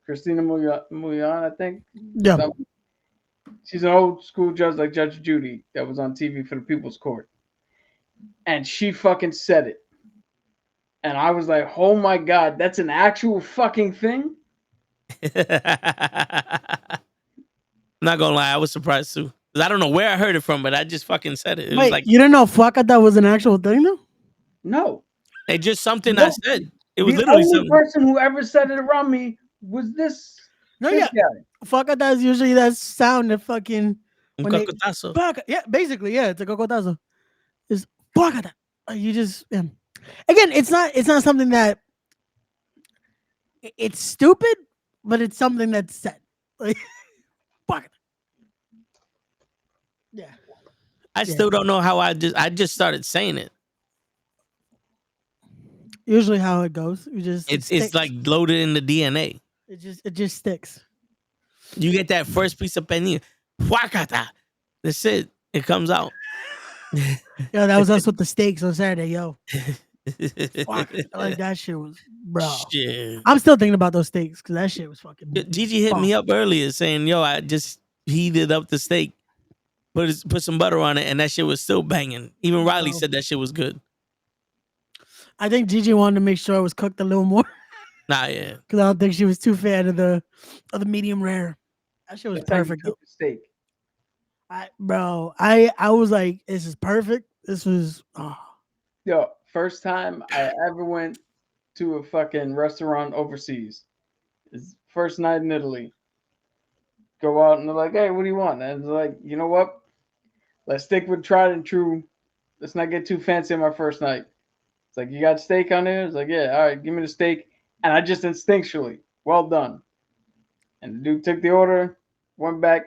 Christina Mulan, I think. Yeah. She's an old school judge like Judge Judy that was on TV for the People's Court. And she fucking said it. And I was like, oh my God, that's an actual fucking thing? Not gonna lie, I was surprised too. 'Cause I don't know where I heard it from, but I just fucking said it. It was Wait, like, you didn't know Fuacata was an actual thing though? No. it's just something No. I said. It was The literally only something. person who ever said it around me was this. No, this yeah. guy. Fuacata is usually that sound that fucking Un when they- cocotazo. yeah, basically, yeah, it's a cocotazo. It's Fuacata. You just again, it's not something that it's stupid, but it's something that's said. Like Fuacata. Yeah. I still don't know how I just started saying it. Usually how it goes. You just It's like loaded in the DNA. it just sticks. You get that first piece of penny. Huacata. That's it. It comes out. Yo, that was us with the steaks on Saturday, yo. Fuck, like that shit was, bro. Shit. I'm still thinking about those steaks because that shit was fucking. Gigi hit me up earlier saying, yo, I just heated up the steak, put some butter on it, and that shit was still banging. Even Riley said that shit was good. I think Gigi wanted to make sure it was cooked a little more. Nah, yeah. Because I don't think she was too fan of the medium rare. That shit was perfect. Cook the steak. I was like, this is perfect. This was Yo, first time I ever went to a fucking restaurant overseas. It's first night in Italy. Go out and they're like, hey, what do you want? And it's like, you know what? Let's stick with tried and true. Let's not get too fancy on my first night. It's like, you got steak on there? It's like, yeah, all right, give me the steak. And I just instinctually, well done. And the dude took the order, went back,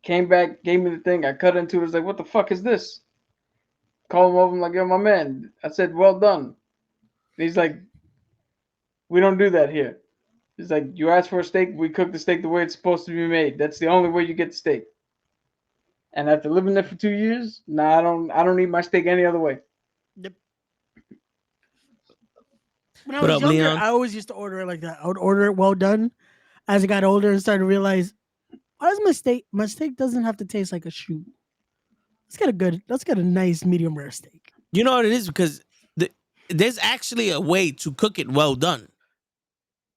Came back, gave me the thing. I cut into it. I was like, "What the fuck is this?" Call him over. I'm like, "Yo, my man." I said, "Well done." And he's like, "We don't do that here." He's like, "You asked for a steak. We cook the steak the way it's supposed to be made. That's the only way you get the steak." And after living there for 2 years, nah, I don't eat my steak any other way. Yep. When I What was up, younger, Leon? I always used to order it like that. I would order it well done. As I got older and started to realize, why does my steak doesn't have to taste like a shoe? Let's get a nice medium rare steak. You know what it is? Because there's actually a way to cook it well done.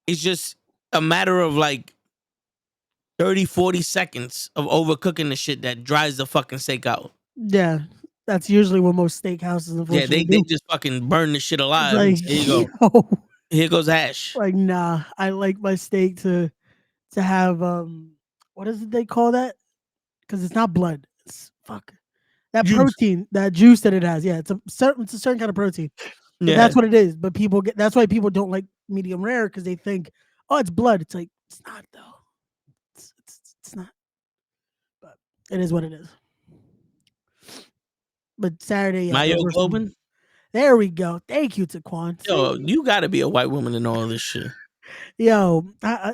It's just a matter of like 30, 40 seconds of overcooking the shit that dries the fucking steak out. Yeah, that's usually what most steakhouses Yeah, unfortunately they do. just fucking burn the shit It's alive. like, Here you go. yo, Here goes hash. like nah. I like my steak to have what is it they call that? Because it's not blood. It's fuck that Juice. protein, that juice that it has. Yeah, it's a certain kind of protein. But Yeah. that's what it is. But that's why people don't like medium rare because they think, oh, it's blood. It's like it's not though. It's not. But it is what it is. But Saturday, yeah, those were some- Myoglobin? there we go. Thank you, Taquan. Yo, See? you gotta be a white woman to know all this shit. Yo,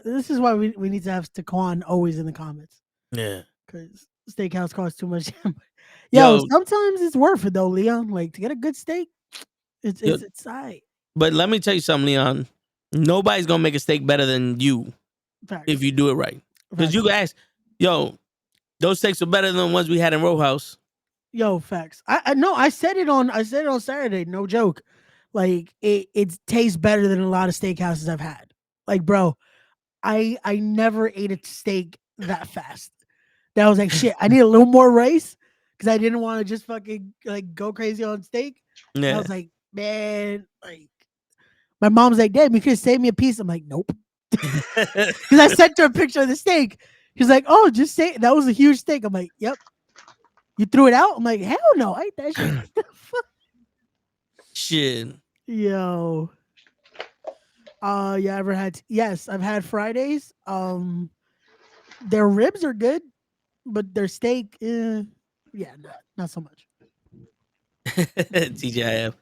this is why we need to have Taquan always in the comments Yeah. because steakhouse costs too much. Yo, Yo. sometimes it's worth it though, Leon. Like to get a good steak, it's Yo. it's aight. But let me tell you something, Leon. Nobody's gonna make a steak better than you Facts. if you do it right. Because Facts. you can ask, yo, those steaks are better than the ones we had in Row House. Yo, facts. I no, I said it on Saturday, no joke. Like it tastes better than a lot of steakhouses I've had. Like, bro, I never ate a steak that fast. That was like shit. I need a little more rice because I didn't want to just fucking like go crazy on steak. And I Yeah. was like, man, like my mom's like, Dad, you could save me a piece. I'm like, nope. Because I sent her a picture of the steak. She's like, oh, just say that was a huge steak. I'm like, yep. You threw it out? I'm like, hell no, I ate that shit. Shit. Yo. Yeah, yes, I've had Fridays. Their ribs are good, but their steak, yeah, not so much. TGIF.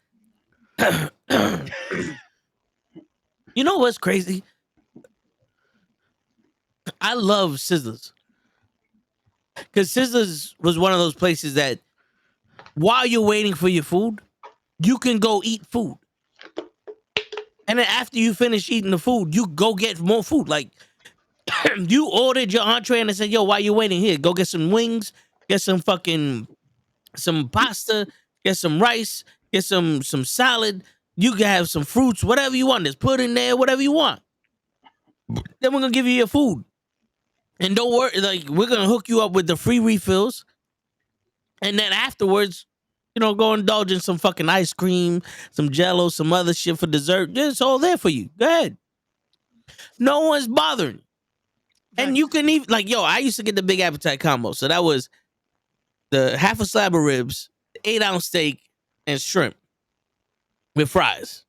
You know what's crazy? I love Sizzlers. Because Sizzlers was one of those places that while you're waiting for your food, you can go eat food. And then after you finish eating the food, you go get more food. Like, you ordered your entree and they said, yo, while you're waiting here, go get some wings, get some pasta, get some rice, get some salad. You can have some fruits, whatever you want. Just put in there, whatever you want. Then we're going to give you your food. And don't worry, like, we're going to hook you up with the free refills. And then afterwards, go indulge in some fucking ice cream, some Jello, some other shit for dessert. It's all there for you. Go ahead. No one's bothering. And you can even, like, I used to get the big appetite combo. So that was the half a slab of ribs, 8-ounce steak, and shrimp with fries.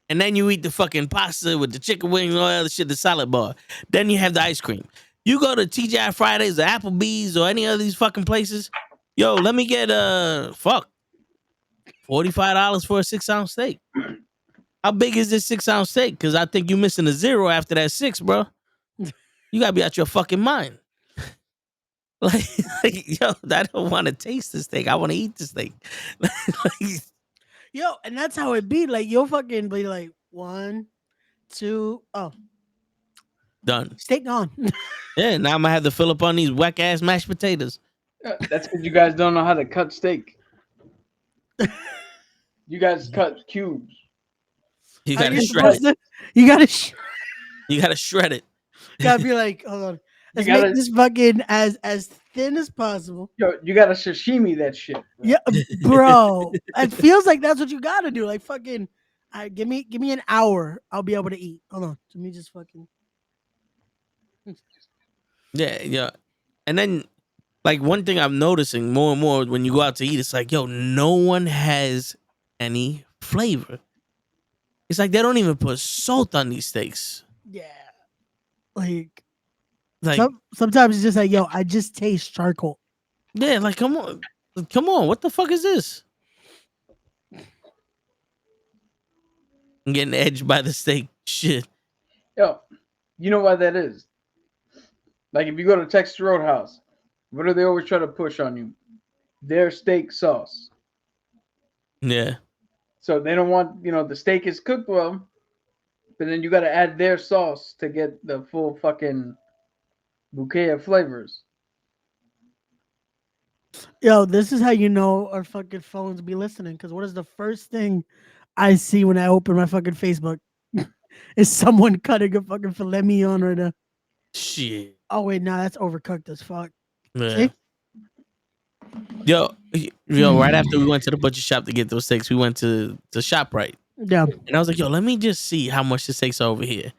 And then you eat the fucking pasta with the chicken wings and all that other shit, the salad bar. Then you have the ice cream. You go to TGI Fridays or Applebee's or any of these fucking places. Yo, let me get $45 for a 6-ounce steak. How big is this 6-ounce steak? Because I think you're missing a zero after that 6, bro. You gotta be out your fucking mind. Like, yo, I don't want to taste the steak. I want to eat the steak. Yo, and that's how it be. Like, you'll fucking be like, 1, 2, oh. Done. Steak gone. Yeah, now I'm gonna have to fill up on these whack ass mashed potatoes. That's because you guys don't know how to cut steak. You guys cut cubes. You How gotta you shred supposed it. to- You gotta You gotta shred it. gotta be like, hold on. Let's gotta- make this fucking as thin as possible. Yo, you gotta sashimi that shit. Yeah, bro. It feels like that's what you gotta do. Like fucking, give me an hour. I'll be able to eat. Hold on. Let me just fucking. Yeah. And then, like, one thing I'm noticing more and more when you go out to eat, it's like, yo, no one has any flavor. It's like they don't even put salt on these steaks. Yeah. Like, Like, Sometimes it's just like, yo, I just taste charcoal. yeah, like come on, what the fuck is this? I'm getting edged by the steak. Shit. Yo, you know why that is? Like if you go to Texas Roadhouse, what do they always try to push on you? Their steak sauce. Yeah. So they don't want, the steak is cooked well, but then you got to add their sauce to get the full fucking bouquet of flavors. Yo, this is how you know our fucking phones be listening. Because what is the first thing I see when I open my fucking Facebook? Is someone cutting a fucking filet mignon right now? Shit. Oh wait, nah, that's overcooked as fuck. Yeah. See? Yo, right after we went to the butcher shop to get those steaks, we went to ShopRite. Yeah. And I was like, yo, let me just see how much the steaks are over here.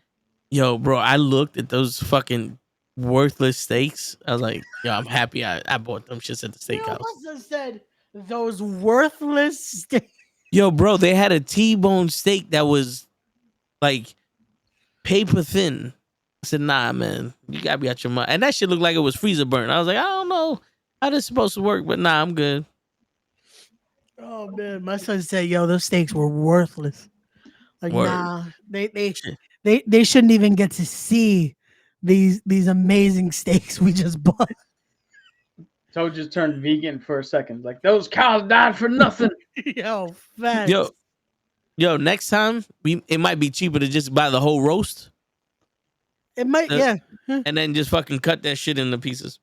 Yo, bro, I looked at those fucking worthless steaks. I was like, yo, I'm happy I bought them shits at the You steakhouse. must have said those worthless steaks. Yo, bro, they had a T-bone steak that was like paper thin. I said, nah, man, you gotta be out your mind. And that shit looked like it was freezer burnt. I was like, I don't know how this is supposed to work, but nah, I'm good. Oh man, my son said, "Yo, those steaks were worthless." Like, Word. nah, they shouldn't even get to see these amazing steaks we just bought. So just turned vegan for a second. Like those cows died for nothing. Yo, facts. Yo, next time it might be cheaper to just buy the whole roast. It might, yeah. And then just fucking cut that shit into pieces.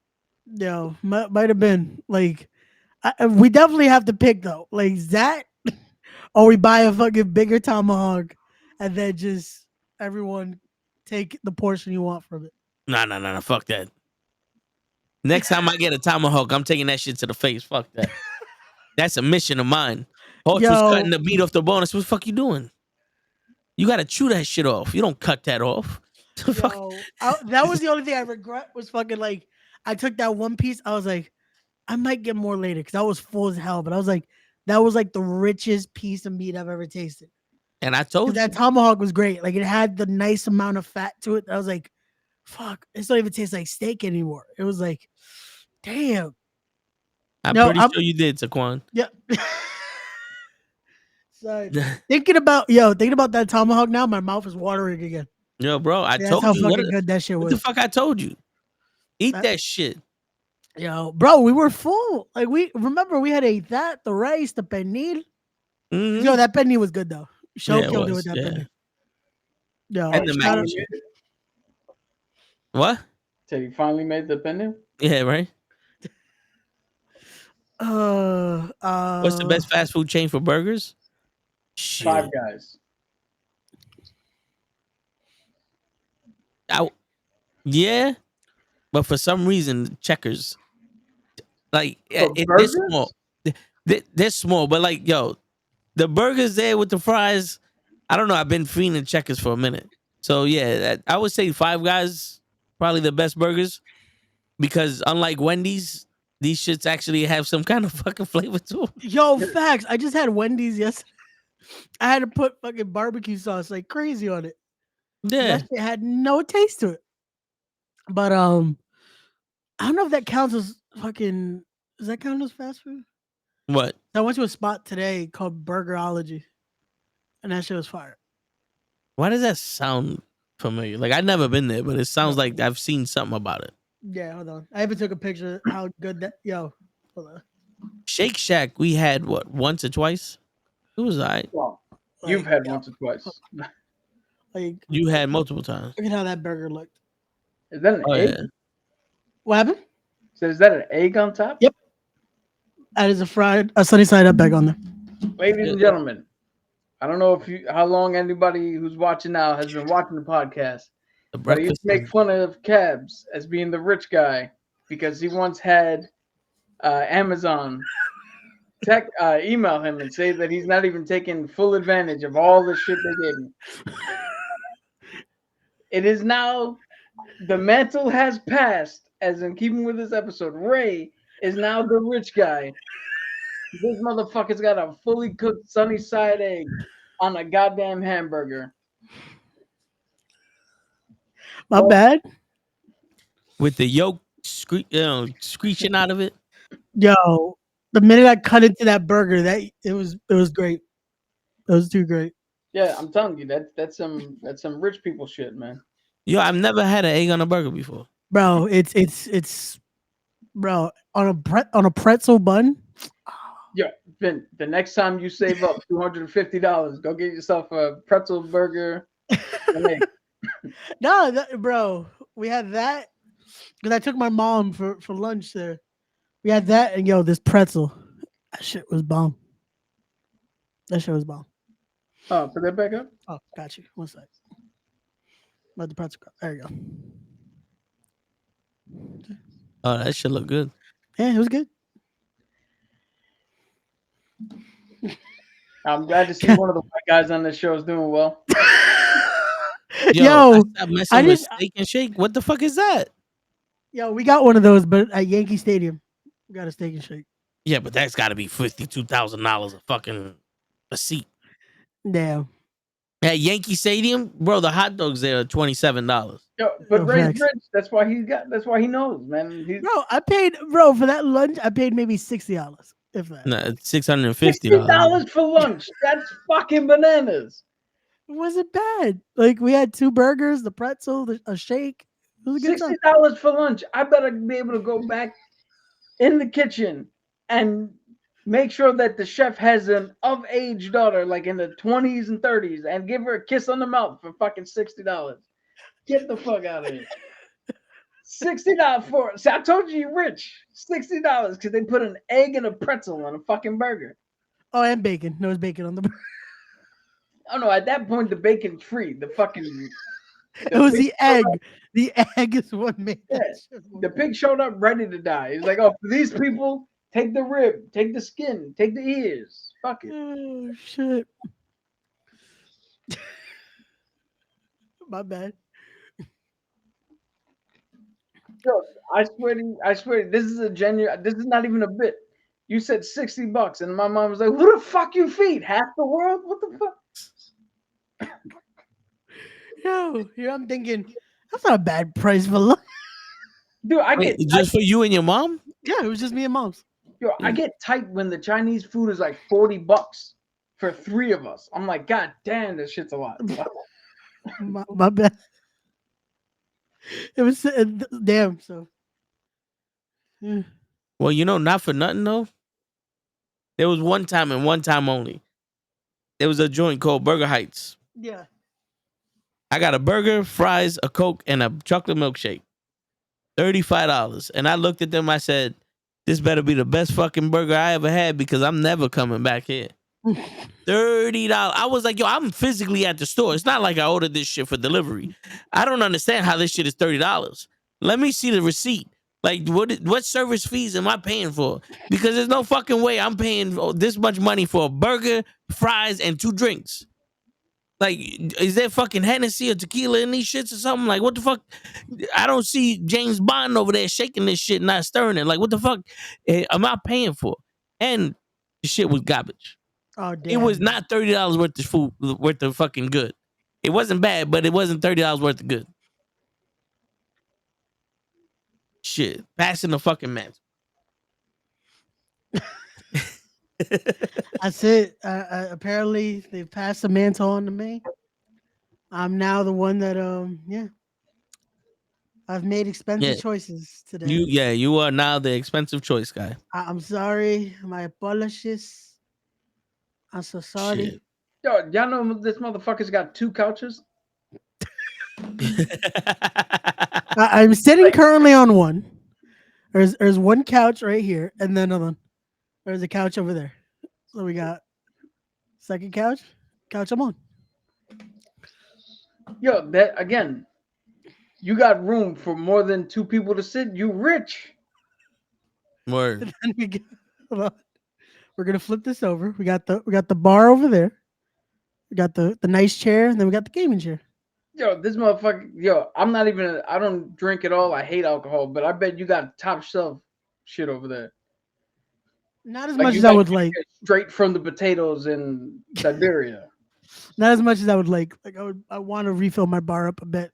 Yo, might have been like, we definitely have to pick though, like that, or we buy a fucking bigger tomahawk, and then just everyone take the portion you want from it. Nah, fuck that. Next time I get a tomahawk, I'm taking that shit to the face. Fuck that. That's a mission of mine. Horse was cutting the meat off the bone. I said, what the fuck you doing? You gotta chew that shit off. You don't cut that off. Yo, that was the only thing I regret was fucking like, I took that one piece. I was like, I might get more later because I was full as hell. But I was like, that was like the richest piece of meat I've ever tasted. And I told you that tomahawk was great. Like it had the nice amount of fat to it. I was like, fuck, it don't even taste like steak anymore. It was like, damn. I'm pretty sure you did, Taquan. Yeah. So thinking about that tomahawk now, my mouth is watering again. Yo, bro, I That's told how you fucking good that shit was. What the fuck I told you? Eat that shit. Yo, bro, we were full. Like we had the rice, the pernil. Mm-hmm. Yo, that pernil was good though. Show killed it with that pernil. Yo, and the mac and cheese. What? So you finally made the penne? Yeah, right. What's the best fast food chain for burgers? Shit. Five Guys. Yeah, but for some reason, Checkers, like they're small. They're small, but like, yo, the burgers there with the fries, I don't know. I've been fiending Checkers for a minute, so yeah, I would say Five Guys probably the best burgers because unlike Wendy's, these shits actually have some kind of fucking flavor to them. Yo, facts. I just had Wendy's yesterday. I had to put fucking barbecue sauce like crazy on it. Yeah, that shit had no taste to it. But I don't know if that counts as fucking. Does that count as fast food? What? I went to a spot today called Burgerology, and that shit was fire. Why does that sound familiar? Like I've never been there, but it sounds like I've seen something about it. Yeah, hold on. I even took a picture of how good that. Yo, hold on. Shake Shack, we had what, once or twice? It was alright. Well, you've had once or twice. Like you had multiple times. Look at how that burger looked. Is that an egg? Yeah. What happened? So is that an egg on top? Yep. That is a sunny side up egg on there. Ladies and gentlemen, I don't know how long anybody who's watching now has been watching the podcast. But I used to make fun of Cabs as being the rich guy because he once had Amazon email him and say that he's not even taking full advantage of all the shit they gave him. It is now the mantle has passed, as in keeping with this episode. Ray is now the rich guy. This motherfucker's got a fully cooked sunny side egg on a goddamn hamburger. My bad. with the yolk screeching out of it. Yo, the minute I cut into that burger, it was great. It was too great. Yeah, I'm telling you, that's some rich people shit, man. Yo, I've never had an egg on a burger before. Bro, it's bro on a pretzel bun. Yeah, Vin, the next time you save up $250, go get yourself a pretzel burger. No, bro, we had that because I took my mom for lunch there. We had that and this pretzel. That shit was bomb. That shit was bomb. Oh, put that back up. Oh, got you. One sec. Let the pretzel go. There you go. Oh, that shit look good. Yeah, it was good. I'm glad to see one of the white guys on this show is doing well. Yo, I messing with Steak and Shake. What the fuck is that? Yo, we got one of those, but at Yankee Stadium, we got a Steak and Shake. Yeah, but that's got to be $52,000 a seat. Damn. At Yankee Stadium, bro, the hot dogs there are $27. Yo, but Ray's rich. That's why he knows, man. Bro, I paid for that lunch. I paid maybe $60, if that. No, $650. $60 for lunch. That's fucking bananas. It wasn't bad. Like we had 2 burgers, the pretzel, a shake. It was a good time. $60 for lunch. I better be able to go back in the kitchen and make sure that the chef has an of-age daughter, like in the 20s and 30s, and give her a kiss on the mouth for fucking $60. Get the fuck out of here. $60 for it. See, I told you you're rich. $60 because they put an egg and a pretzel on a fucking burger. Oh, and bacon. No, it's bacon on the burger. Oh no, at that point the bacon's free. The was the egg. The egg is what made that shit. The pig showed up ready to die. He's like, oh, for these people, take the rib, take the skin, take the ears. Fuck it. Oh shit. My bad. Yo, I swear to you, this is a genuine. This is not even a bit. You said $60, and my mom was like, "Who the fuck you feed? Half the world? What the fuck?" Yo, here I'm thinking that's not a bad price for lunch. Dude, just for you and your mom? Yeah, it was just me and mom's. Yo, I get tight when the Chinese food is like $40 for 3 of us. I'm like, God damn, this shit's a lot. my bad. It was damn. So, yeah. Well, not for nothing though. There was one time and one time only. There was a joint called Burger Heights. Yeah. I got a burger, fries, a Coke, and a chocolate milkshake. $35. And I looked at them. I said, "This better be the best fucking burger I ever had because I'm never coming back here." $30. I was like, yo, I'm physically at the store. It's not like I ordered this shit for delivery. I don't understand how this shit is $30. Let me see the receipt. Like, what service fees am I paying for? Because there's no fucking way I'm paying this much money for a burger, fries, and 2 drinks. Like, is there fucking Hennessy or tequila in these shits or something? Like, what the fuck? I don't see James Bond over there shaking this shit, not stirring it. Like, what the fuck am I paying for? And the shit was garbage. Oh, damn. It was not $30 worth of food, worth of fucking good. It wasn't bad, but it wasn't $30 worth of good. Shit, passing the fucking Mantel. That's it. Apparently, they've passed the Mantel on to me. I'm now the one that I've made expensive choices today. You are now the expensive choice guy. I'm sorry. My apologies. I'm so sorry. Shit. Yo, y'all know this motherfucker's got 2 couches? I'm sitting currently on one. There's one couch right here, and then another one. There's a couch over there. So we got second couch I'm on. Yo, that again, you got room for more than 2 people to sit. You rich. Word. Hold on. We're gonna flip this over. We got the bar over there. We got the nice chair, and then we got the gaming chair. Yo, this motherfucker. Yo, I don't drink at all. I hate alcohol, but I bet you got top shelf shit over there. Not as much as I would like. Straight from the potatoes in Siberia. Not as much as I would like. Like I want to refill my bar up a bit.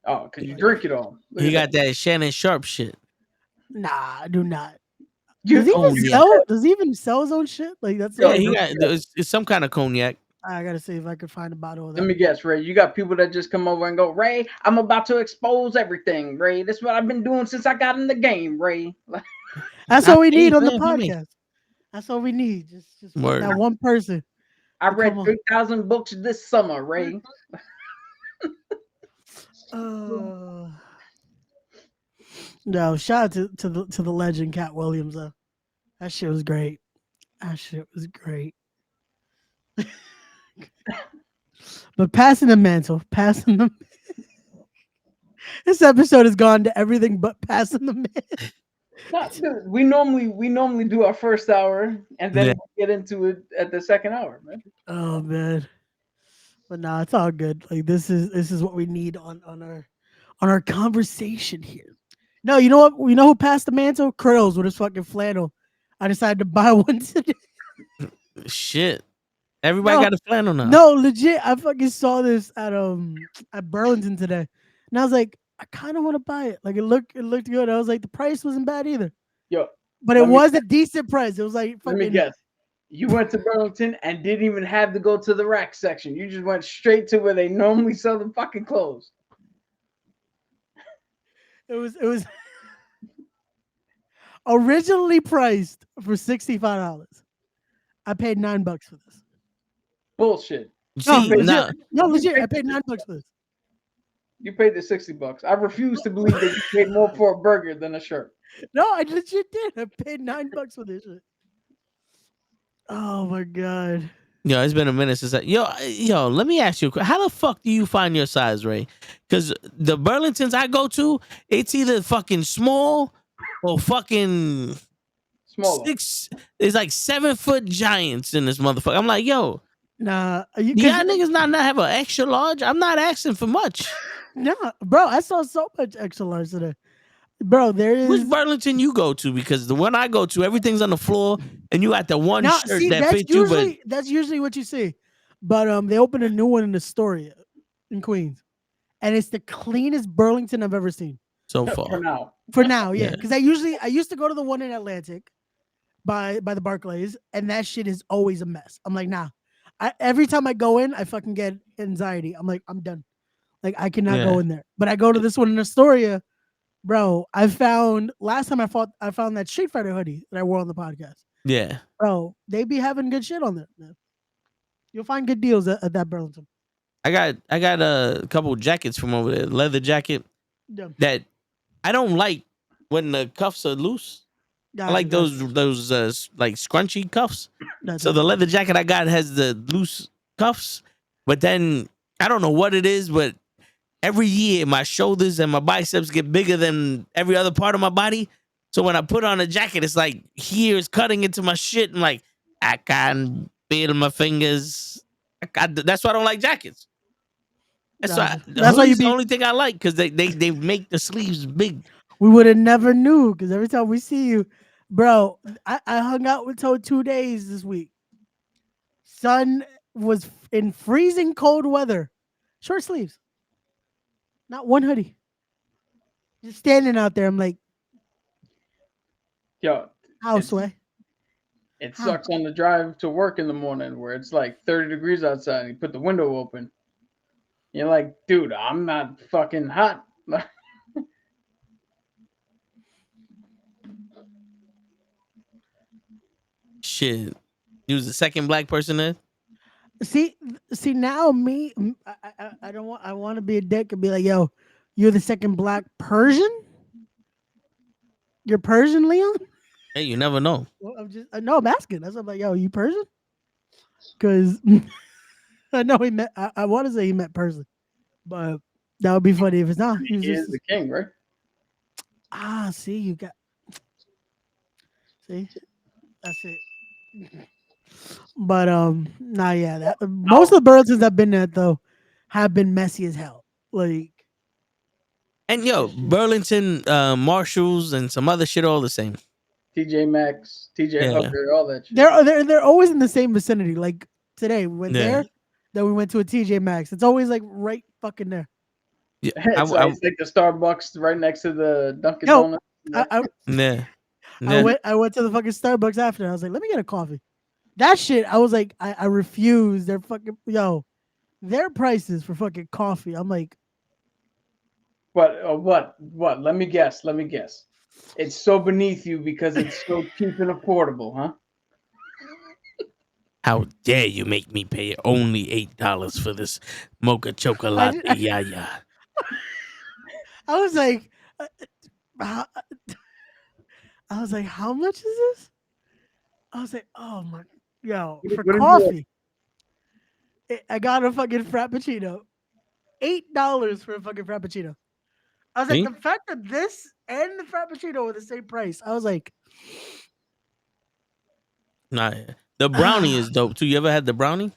Oh, because you drink it all. Look He at got that Shannon Sharp shit. Nah, I do not. You, Does he even Cognac. sell? Does he even sell his own shit? Like that's Yo, Yeah, what he got it's some kind of cognac. I gotta see if I can find a bottle of let that. me guess, Ray. You got people that just come over and go, Ray, I'm about to expose everything, Ray. That's what I've been doing since I got in the game, Ray. That's Nah, all we hey, need on the man, for me. podcast. That's all we need. Just Word. that one person. I to read come on. 3,000 books this summer, Ray. No, shout out to the legend Cat Williams though. That shit was great. That shit was great. But passing the mantle, passing the. This episode has gone to everything but passing the mantle. No, dude, we normally do our first hour and then Yeah. we get into it at the second hour, man. Oh man. But nah, it's all good. Like this is what we need on our conversation here. No, you know what? You know who passed the mantle? Curls with his fucking flannel. I decided to buy one today. Shit. Everybody No, got a flannel now. No, legit. I fucking saw this at Burlington today, and I was like, I kind of want to buy it. Like it looked good. I was like, the price wasn't bad either, Yo, but it let me was a decent price. It was like let me fucking. guess. You went to Burlington and didn't even have to go to the rack section. You just went straight to where they normally sell the fucking clothes. It was originally priced for $65. I paid $9 for this. Bullshit. No, See, legit. now No, legit. I paid $9 for this. You paid the $60. I refuse to believe that you paid more for a burger than a shirt. No, I legit did. I paid $9 for this shit. Oh my god. yo, it's been a minute since yo, let me ask you, how the fuck do you find your size, Ray? Because the Burlingtons I go to, it's either fucking small or fucking Smaller. It's like 7-foot giants in this motherfucker. I'm like, yo, Nah, y'all niggas not have an extra large? I'm not asking for much. nah, bro. I saw so much extra large today. Bro, there is Which Burlington you go to? Because the one I go to, everything's on the floor, and you got the one shirt that fits you. But that's usually what you see. But they opened a new one in Astoria, in Queens, and it's the cleanest Burlington I've ever seen. so For far, now. For now, yeah. Yeah. Because I used to go to the one in Atlantic, by the Barclays, and that shit is always a mess. I'm like, nah. Every time I go in, I fucking get anxiety. I'm like, I'm done. Like I cannot go in there. But I go to this one in Astoria. Bro, last time I found that Street Fighter hoodie that I wore on the podcast. yeah. Bro, they be having good shit on there, man. You'll find good deals at that Burlington. I got a couple jackets from over there, leather jacket Yeah. that I don't like when the cuffs are loose. I like those like scrunchy cuffs. So the leather jacket I got has the loose cuffs, but then I don't know what it is, but every year my shoulders and my biceps get bigger than every other part of my body. So when I put on a jacket, it's like here is cutting into my shit, and like I can't feel my fingers. That's why I don't like jackets. That's why you the only thing I like, because they make the sleeves big. We would have never knew, because every time we see you, bro, I hung out with Toad 2 days this week. Sun was in freezing cold weather, short sleeves, not one hoodie. Just standing out there. I'm like, Yo, houseway. it sucks on the drive to work in the morning where it's like 30 degrees outside and you put the window open. You're like, dude, I'm not fucking hot. Shit, you was the second black person there. See now me, I don't want. I want to be a dick and be like, yo, you're the second black Persian. You're Persian, Leon? Hey, you never know. Well, I'm asking. That's what I'm like, yo, you Persian? Because I know he met. I want to say he met Persian, but that would be funny if it's not. He is the king, right? See, you got. See, that's it. But yeah, most of the Burlingtons I've been at though have been messy as hell. Like, and yo, Burlington, Marshalls, and some other shit all the same. TJ Maxx, TJ Hooker, all that shit. They're always in the same vicinity. Like today we went there, then we went to a TJ Maxx. It's always like right fucking there. Yeah, It's like the Starbucks right next to the Dunkin' Yo, Donuts. yeah. I went to the fucking Starbucks after. I was like, let me get a coffee. That shit, I was like, I refuse. They're fucking their prices for fucking coffee. I'm like, What? Let me guess. It's so beneath you because it's so cheap and affordable, huh? How dare you make me pay only $8 for this mocha chocolate? Yeah. I was like, how, I was like, how much is this? I was like, oh my, for What is coffee, I got a fucking frappuccino, $8 for a fucking frappuccino. I was like, See? the fact that this and the frappuccino were the same price, I was like, Nah, the brownie is dope too. You ever had the brownie?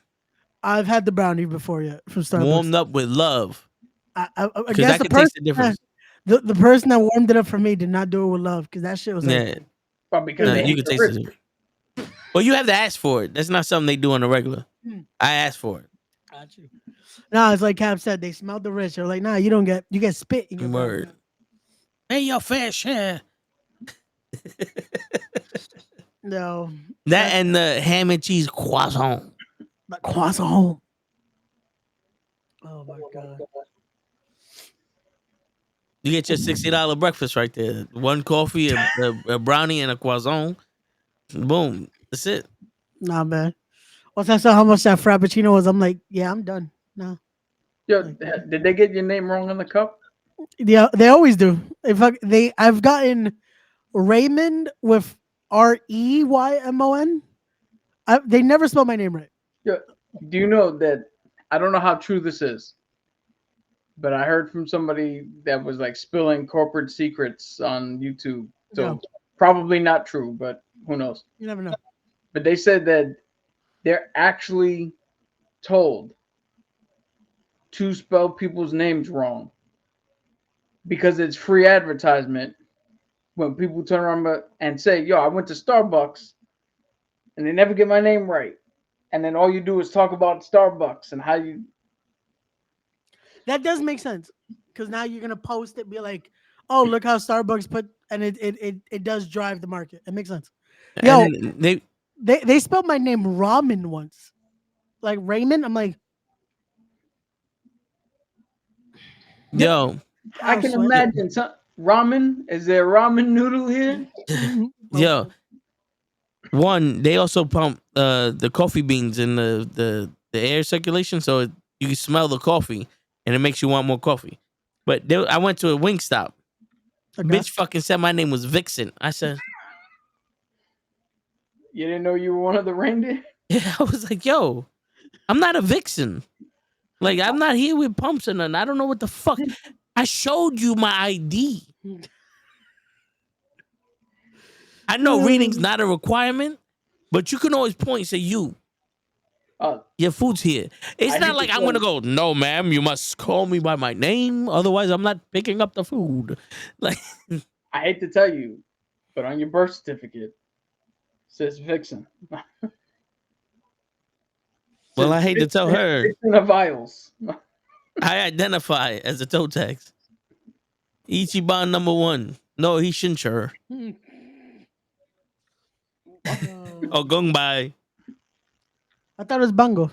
I've had the brownie before, yeah, from Starbucks. Warmed up with love. I Because guess I can taste the difference. The person that warmed it up for me did not do it with love because that shit was like, Well, because they you hate can the taste risk. it. Well, you have to ask for it. That's not something they do on the regular. I asked for it. got you. No, it's like Cap said, they smelled the rich. They're like, nah, you get spit in your Word. Hey, your fair share. No. That and the ham and cheese croissant. The croissant. Oh my god. You get your $60 breakfast right there. One coffee, a brownie, and a croissant. Boom. That's it. Nah, man. Once I saw how much that frappuccino was, I'm like, yeah, I'm done. No. Yo, did they get your name wrong on the cup? Yeah, they always do. I've gotten Raymond with REYMON. They never spell my name right. Yo, do you know that? I don't know how true this is, but I heard from somebody that was like spilling corporate secrets on YouTube. So probably not true, but who knows? You never know. But they said that they're actually told to spell people's names wrong because it's free advertisement when people turn around and say, yo, I went to Starbucks and they never get my name right. And then all you do is talk about Starbucks and how you. That does make sense because now you're gonna post it, be like, "Oh, look how Starbucks put," and it does drive the market. It makes sense. Yo, And they spelled my name Ramen once, like Raymond. I'm like, yo, I can imagine ramen. Is there ramen noodle here? yo. One, they also pump the coffee beans in the air circulation, so you can smell the coffee, and it makes you want more coffee. But I went to a Wingstop. Okay. Bitch fucking said my name was Vixen. I said, you didn't know you were one of the reindeer? yeah, I was like, yo, I'm not a vixen. Like, I'm not here with pumps or nothing. I don't know what the fuck. I showed you my ID. I know reading's not a requirement, but you can always point and say, your food's here. It's not like I'm going to go, no, ma'am, you must call me by my name. Otherwise, I'm not picking up the food. Like, I hate to tell you, but on your birth certificate, it says Vixen. Well, I hate to tell her. Vixen of Isles. I identify as a toe tags. Ichiban #1. No, he's Shincher. Oh, Gongbai. I thought it was Bango.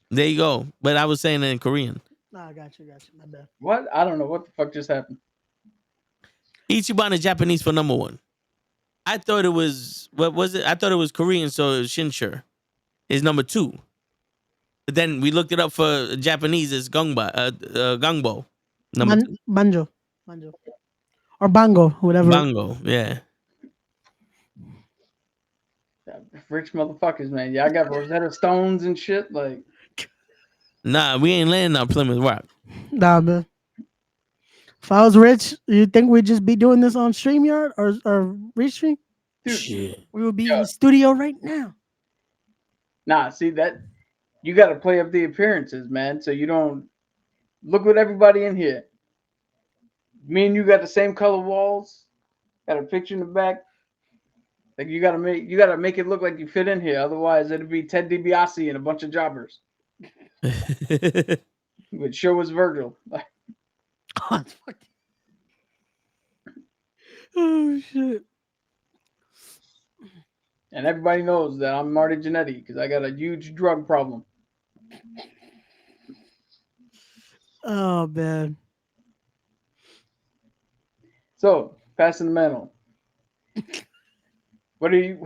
There you go. But I was saying it in Korean. Nah, I got you. My bad. What? I don't know what the fuck just happened. Ichiban is Japanese for #1. I thought it was, what was it? I thought it was Korean, so it was Shincher is #2. But then we looked it up for Japanese, it's Gangbo. Banjo. Or Bango, whatever. Bango, yeah. Rich motherfuckers, man. Y'all got Rosetta Stones and shit. Like, Nah, we ain't landing on Plymouth Rock. Nah, man. If I was rich, you think we'd just be doing this on StreamYard or Restream? dude, Shit. We would be in the studio right now. nah, see that you got to play up the appearances, man. So you don't look with everybody in here. Me and you got the same color walls. Got a picture in the back. Like you gotta make it look like you fit in here. Otherwise, it'd be Ted DiBiase and a bunch of jobbers. Would show us Virgil. Oh, it's fucking... oh shit. And everybody knows that I'm Marty Jannetty because I got a huge drug problem. Oh man. So, passing the mantle. What are you?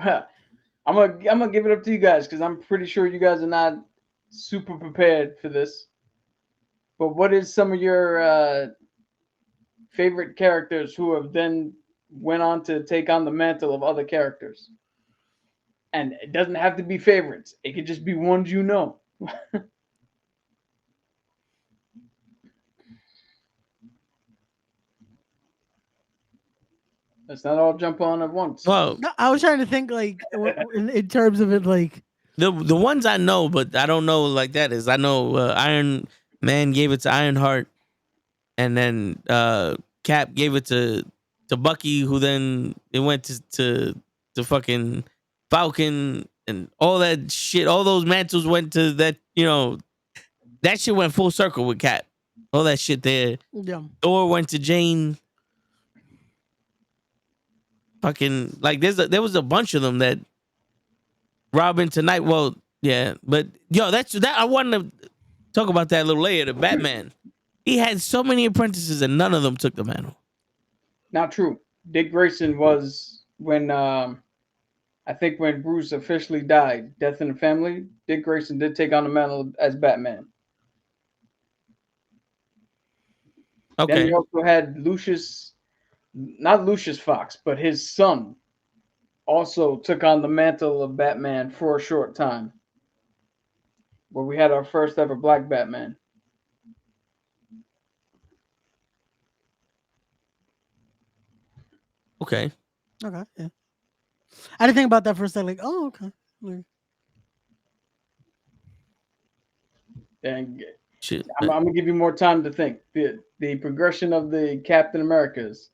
I'm gonna give it up to you guys because I'm pretty sure you guys are not super prepared for this. But what is some of your favorite characters who have then went on to take on the mantle of other characters? And it doesn't have to be favorites. It could just be ones you know. Let's not all jump on at once. Well, No, I was trying to think like in terms of it, like the ones I know, but I don't know like that is I know Iron Man gave it to Ironheart, and then Cap gave it to Bucky, who then it went to fucking Falcon, and all that shit. All those mantles went to that. That shit went full circle with Cap. All that shit there. yeah. Thor went to Jane. Fucking like there was a bunch of them that Robin tonight. Well, yeah, but that I wanted to talk about that a little later. The Batman, he had so many apprentices and none of them took the mantle. Not true. Dick Grayson was when I think when Bruce officially died, Death in the Family. Dick Grayson did take on the mantle as Batman. Okay. Then we also had Lucius, not Lucius Fox, but his son also took on the mantle of Batman for a short time, where we had our first ever black Batman. Okay. Okay. Yeah. I didn't think about that for a second. Like, oh, okay. Like, And Shit. I'm gonna give you more time to think. The progression of the Captain Americas.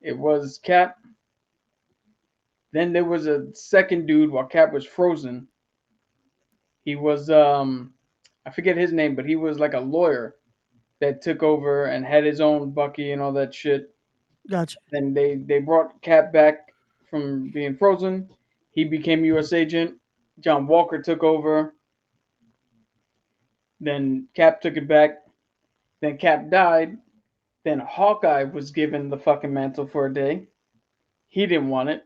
It was Cap. Then there was a second dude while Cap was frozen. He was I forget his name, but he was like a lawyer that took over and had his own Bucky and all that shit. gotcha. Then they brought Cap back from being frozen. He became U.S. agent. John Walker took over. Then Cap took it back. Then Cap died. Then Hawkeye was given the fucking mantle for a day. He didn't want it.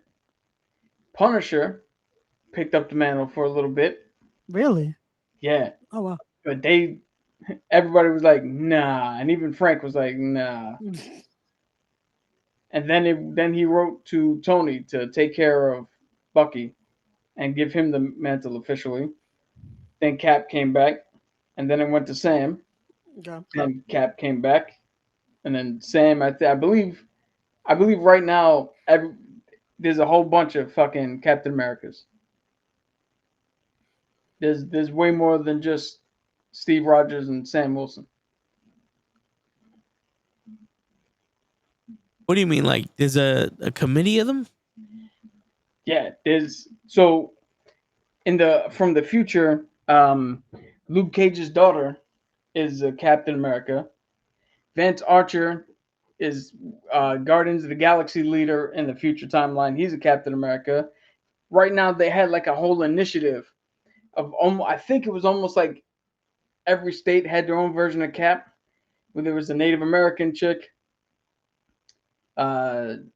Punisher picked up the mantle for a little bit. Really? Yeah. Oh wow. But everybody was like, nah. And even Frank was like, nah. And then he wrote to Tony to take care of Bucky and give him the mantle officially. Then Cap came back, and then it went to Sam. Okay. Then Cap came back, and then Sam. I believe right now there's a whole bunch of fucking Captain Americas. There's way more than just Steve Rogers and Sam Wilson. What do you mean? Like there's a committee of them? Yeah, there's so from the future, Luke Cage's daughter is a Captain America. Vance Archer is Guardians of the Galaxy leader in the future timeline. He's a Captain America. Right now, they had like a whole initiative of I think it was almost like every state had their own version of Cap. Where there was a Native American chick, some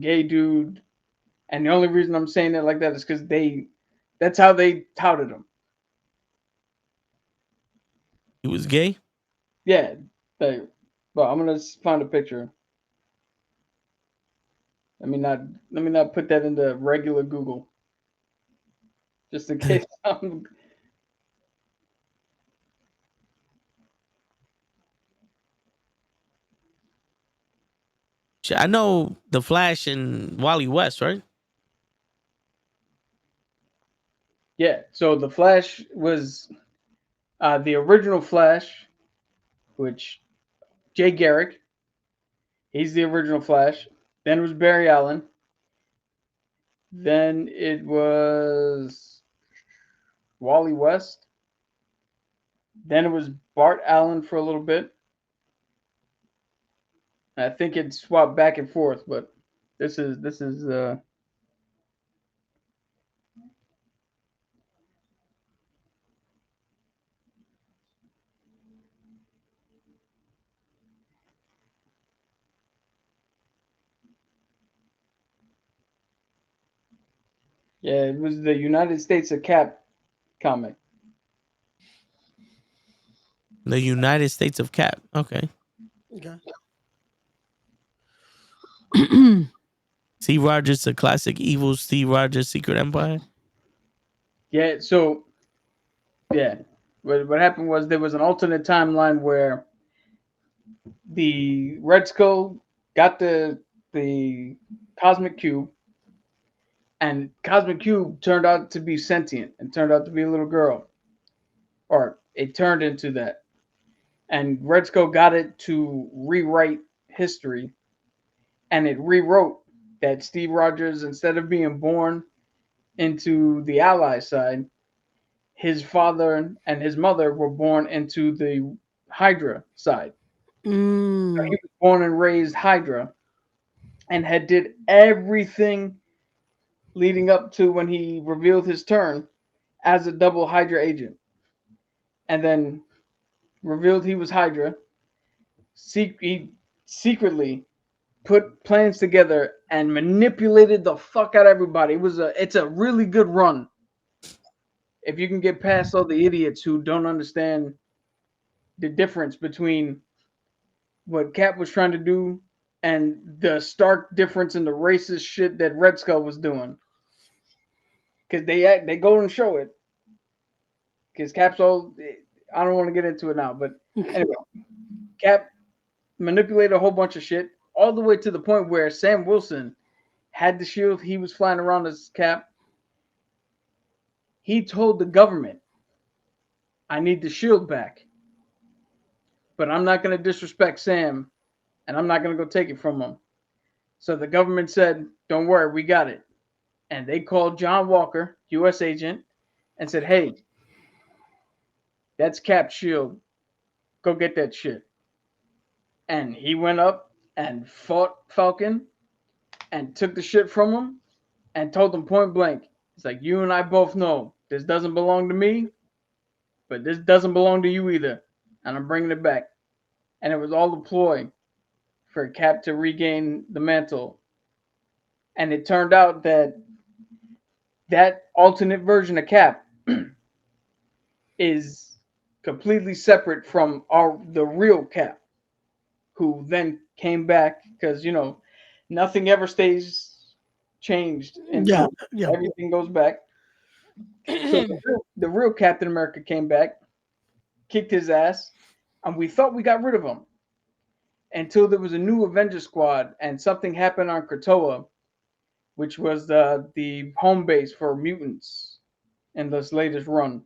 gay dude, and the only reason I'm saying it like that is because that's how they touted him. He was gay? Yeah. Well, I'm gonna find a picture. Let me not put that into regular Google. Just in case I know the Flash and Wally West, right? Yeah, so the Flash was the original Flash, which Jay Garrick, he's the original Flash. Then it was Barry Allen. Then it was Wally West. Then it was Bart Allen for a little bit. I think it swapped back and forth, but this is yeah, it was the United States of Cap comic. The United States of Cap. Okay. Okay. Steve Rogers, the classic evil Steve Rogers Secret Empire. Yeah, so yeah, what happened was there was an alternate timeline where the Red Skull got the Cosmic Cube, and Cosmic Cube turned out to be sentient and turned out to be a little girl, or it turned into that. And Red Skull got it to rewrite history, and it rewrote that Steve Rogers, instead of being born into the Ally side, his father and his mother were born into the Hydra side. So he was born and raised Hydra, and had did everything leading up to when he revealed his turn as a double Hydra agent, and then revealed he was Hydra. He secretly put plans together and manipulated the fuck out of everybody. It's a really good run. If you can get past all the idiots who don't understand the difference between what Cap was trying to do and the stark difference in the racist shit that Red Skull was doing. Because they go and show it. Because Cap's all, I don't want to get into it now, but anyway, Cap manipulated a whole bunch of shit all the way to the point where Sam Wilson had the shield. He was flying around as Cap. He told the government, I need the shield back, but I'm not going to disrespect Sam, and I'm not going to go take it from him. So the government said, don't worry, we got it. And they called John Walker, U.S. agent, and said, hey, that's Cap's shield. Go get that shit. And he went up and fought Falcon and took the shit from him and told him point blank, it's like, you and I both know this doesn't belong to me, but this doesn't belong to you either. And I'm bringing it back. And it was all a ploy for Cap to regain the mantle. And it turned out that that alternate version of Cap is completely separate from the real Cap, who then came back because, nothing ever stays changed. And everything goes back. So the real Captain America came back, kicked his ass, and we thought we got rid of him until there was a new Avenger squad and something happened on Krakoa, which was the home base for mutants in this latest run.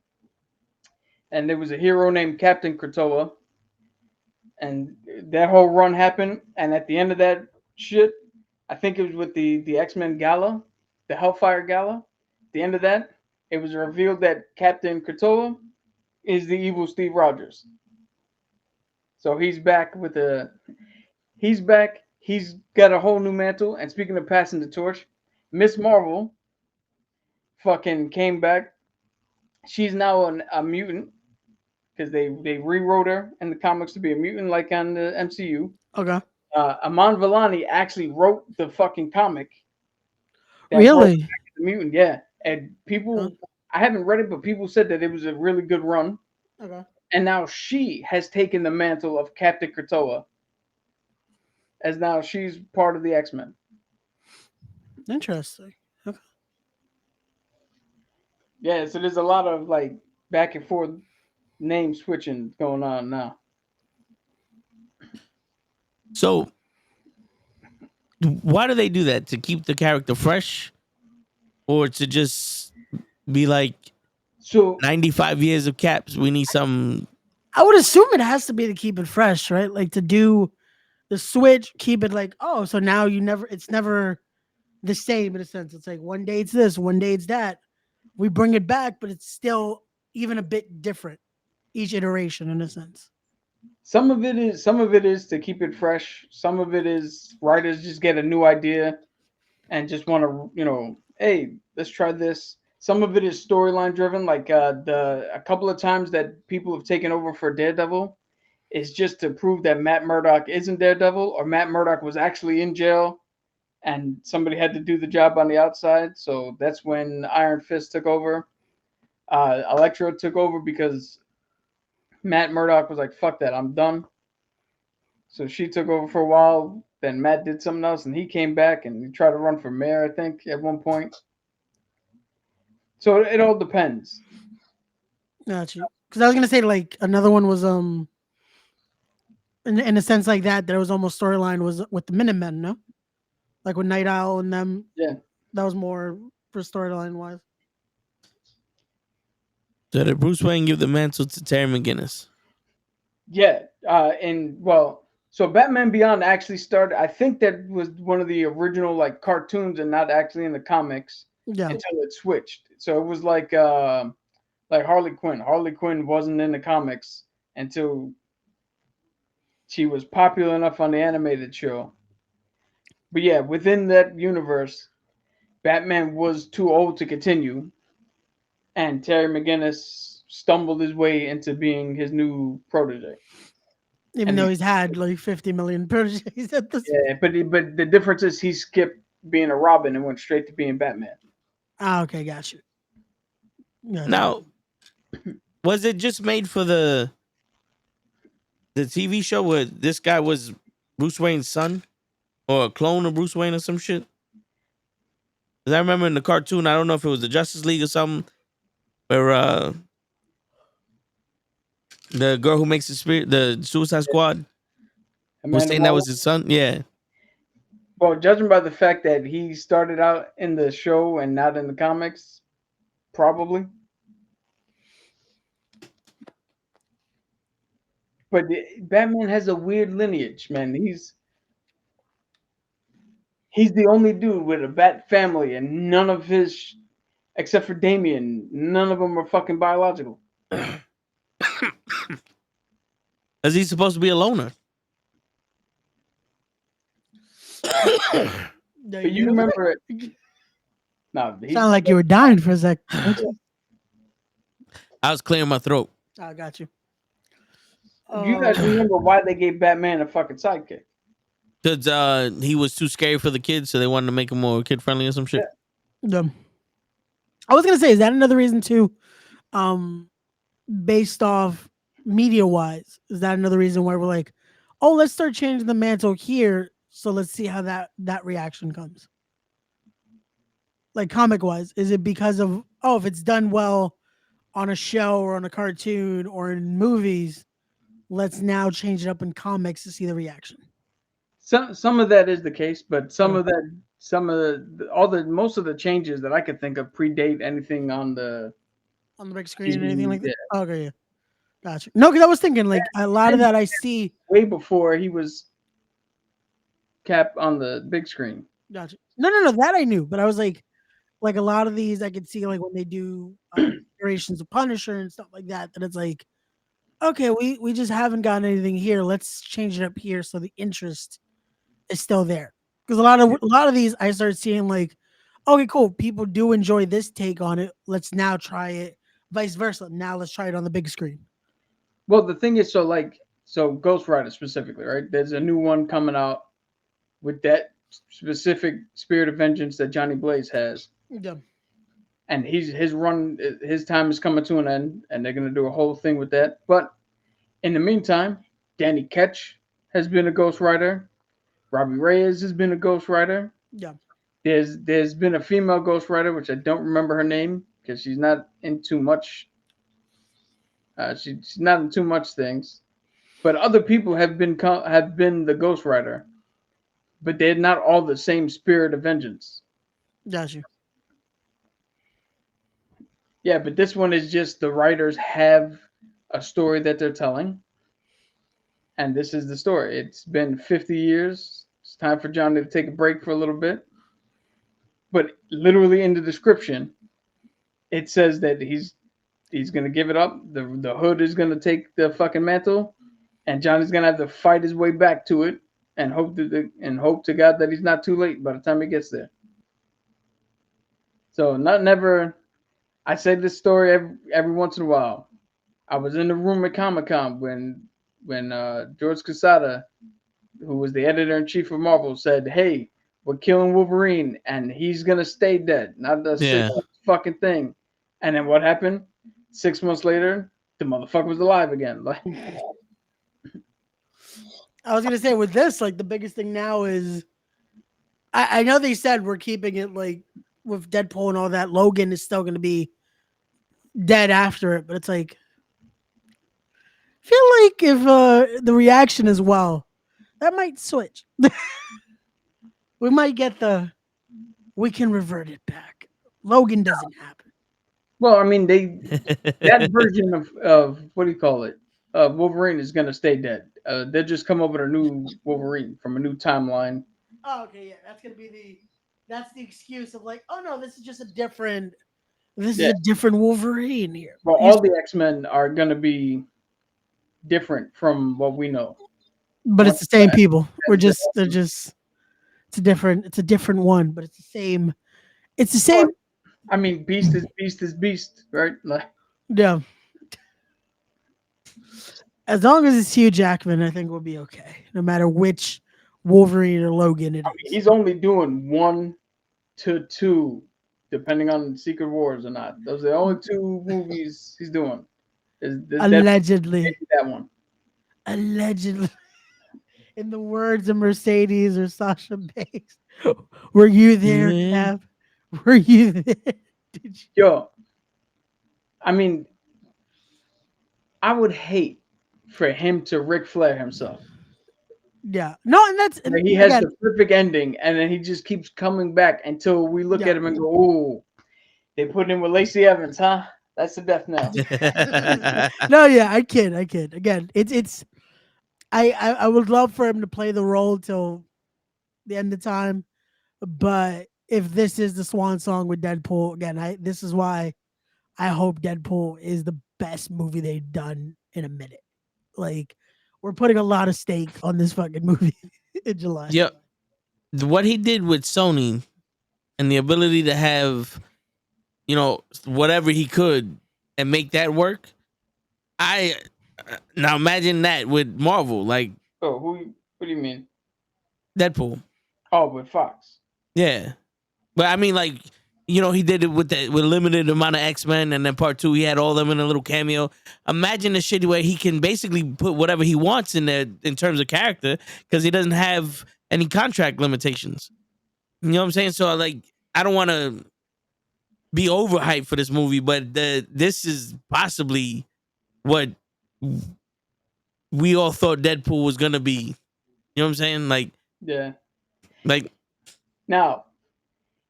And there was a hero named Captain Krakoa, and that whole run happened. And at the end of that shit, I think it was with the X-Men Gala, the Hellfire Gala. At the end of that, it was revealed that Captain Krakoa is the evil Steve Rogers. So he's back he's back. He's got a whole new mantle. And speaking of passing the torch, Miss Marvel fucking came back. She's now a mutant because they rewrote her in the comics to be a mutant like on the MCU. Okay. Aman Vellani actually wrote the fucking comic. Really? The mutant, yeah. And people, I haven't read it, but people said that it was a really good run. Okay. And now she has taken the mantle of Captain Krakoa, as now she's part of the X-Men. Interesting. Okay. Yeah, so there's a lot of like back and forth name switching going on now. So why do they do that? To keep the character fresh, or to just be like, so 95 years of Caps, we need some? I would assume it has to be to keep it fresh, right? Like to do the switch, keep it like, oh, so now it's never the same in a sense. It's like one day it's this, one day it's that. We bring it back, but it's still even a bit different each iteration in a sense. Some of it is to keep it fresh. Some of it is writers just get a new idea and just want to, hey, let's try this. Some of it is storyline driven, like a couple of times that people have taken over for Daredevil is just to prove that Matt Murdock isn't Daredevil or Matt Murdock was actually in jail and somebody had to do the job on the outside. So that's when Iron Fist took over. Electro took over because Matt Murdock was like, fuck that, I'm done. So she took over for a while. Then Matt did something else, and he came back and he tried to run for mayor, I think, at one point. So it all depends. Gotcha. Because I was gonna say like another one was in a sense like that was almost storyline was with the Minutemen, no? Like with Night Owl and them. Yeah. That was more for storyline wise. So did Bruce Wayne give the mantle to Terry McGinnis? Yeah. So Batman Beyond actually started. I think that was one of the original like cartoons and not actually in the comics Yeah. until it switched. So it was like Harley Quinn. Harley Quinn wasn't in the comics until she was popular enough on the animated show. But yeah, within that universe, Batman was too old to continue, and Terry McGinnis stumbled his way into being his new protege. Even though he's had like 50 million proteges at this. Yeah, but the difference is he skipped being a Robin and went straight to being Batman. Ah, okay, got you. Now, was it just made for the TV show where this guy was Bruce Wayne's son or a clone of Bruce Wayne or some shit? Because I remember in the cartoon, I don't know if it was the Justice League or something, where the girl who makes the Suicide Squad was saying that was his son. Yeah. Well, judging by the fact that he started out in the show and not in the comics, probably. But Batman has a weird lineage, man. He's the only dude with a Bat family, and none of his, except for Damian, none of them are fucking biological. Is he supposed to be a loner? But you remember it. No, sound like you were dying for a sec. I was clearing my throat. I got you. You guys remember why they gave Batman a fucking sidekick? Because he was too scary for the kids, so they wanted to make him more kid friendly or some shit. Yeah. I was gonna say, is that another reason too? Based off media wise, is that another reason why we're like, oh, let's start changing the mantle here, so let's see how that reaction comes. Like comic wise, is it because of if it's done well on a show or on a cartoon or in movies, let's now change it up in comics to see the reaction? Some of that is the case, but most of the changes that I could think of predate anything on the big screen or anything like that. Yeah. Okay, yeah, gotcha. No, because I was thinking like a lot of that I see way before he was Cap on the big screen. Gotcha. No, that I knew, but I was like a lot of these I could see like when they do iterations of Punisher and stuff like that. That it's like, okay, we just haven't gotten anything here. Let's change it up here so the interest is still there. Because a lot of these I started seeing like, okay, cool. People do enjoy this take on it. Let's now try it. Vice versa. Now let's try it on the big screen. Well, the thing is, so Ghost Rider specifically, right? There's a new one coming out with that specific spirit of vengeance that Johnny Blaze has. Yeah. And his time is coming to an end, and they're gonna do a whole thing with that. But in the meantime, Danny Ketch has been a Ghost Rider. Robbie Reyes has been a Ghost Rider. Yeah. There's been a female Ghost Rider, which I don't remember her name because she's not in too much. She's not in too much things, but other people have been the Ghost Rider, but they're not all the same spirit of vengeance. Gotcha. Yeah, but this one is just the writers have a story that they're telling, and this is the story. It's been 50 years. It's time for Johnny to take a break for a little bit. But literally in the description, it says that he's going to give it up. The Hood is going to take the fucking mantle, and Johnny's gonna have to fight his way back to it, and hope to God that he's not too late by the time he gets there. So not never. I say this story every once in a while. I was in the room at Comic-Con when George Quesada, who was the editor-in-chief of Marvel, said, "Hey, we're killing Wolverine, and he's gonna stay dead, not the fucking thing." And then what happened? 6 months later, the motherfucker was alive again. Like, I was gonna say with this, like the biggest thing now is, I know they said we're keeping it like with Deadpool and all that. Logan is still gonna be dead after it, but it's like, I feel like if the reaction is well, that might switch. We might get we can revert it back. Logan doesn't happen. well, I mean, that version of what do you call it? Wolverine is gonna stay dead. They just come up with a new Wolverine from a new timeline. Oh, okay, yeah, that's gonna be that's the excuse of like, oh no, this is just a different. This is a different Wolverine here. Well, all the X-Men are gonna be different from what we know. But it's the same people. It's a different one, but it's the same. It's the same. I mean, Beast is Beast, right? Like, Yeah. As long as it's Hugh Jackman, I think we'll be okay. No matter which Wolverine or Logan it is. he's only doing 1 to 2, depending on Secret Wars or not. Those are the only 2 movies he's doing. Allegedly. That one. Allegedly. In the words of Mercedes or Sasha Banks, were you there, Cap? Were you there? Did you? Yo, I mean, I would hate for him to Ric Flair himself. Yeah. No, and he has the perfect ending, and then he just keeps coming back until we look at him and go, "Oh, they put him with Lacey Evans, huh? That's the death knell." No, yeah, I kid. Again, it's. I would love for him to play the role till the end of time, but if this is the swan song with Deadpool, again, this is why I hope Deadpool is the best movie they've done in a minute. Like, we're putting a lot of stake on this fucking movie in July. Yep. What he did with Sony and the ability to have, whatever he could and make that work. Now imagine that with Marvel, like. Oh, what do you mean? Deadpool. Oh, with Fox. Yeah. But I mean, like, he did it with a limited amount of X-Men, and then part 2, he had all of them in a little cameo. Imagine a shit where he can basically put whatever he wants in there in terms of character, because he doesn't have any contract limitations. You know what I'm saying? So, like, I don't want to be overhyped for this movie, but this is possibly what we all thought Deadpool was gonna be. You know what I'm saying? Like, yeah. Like, now,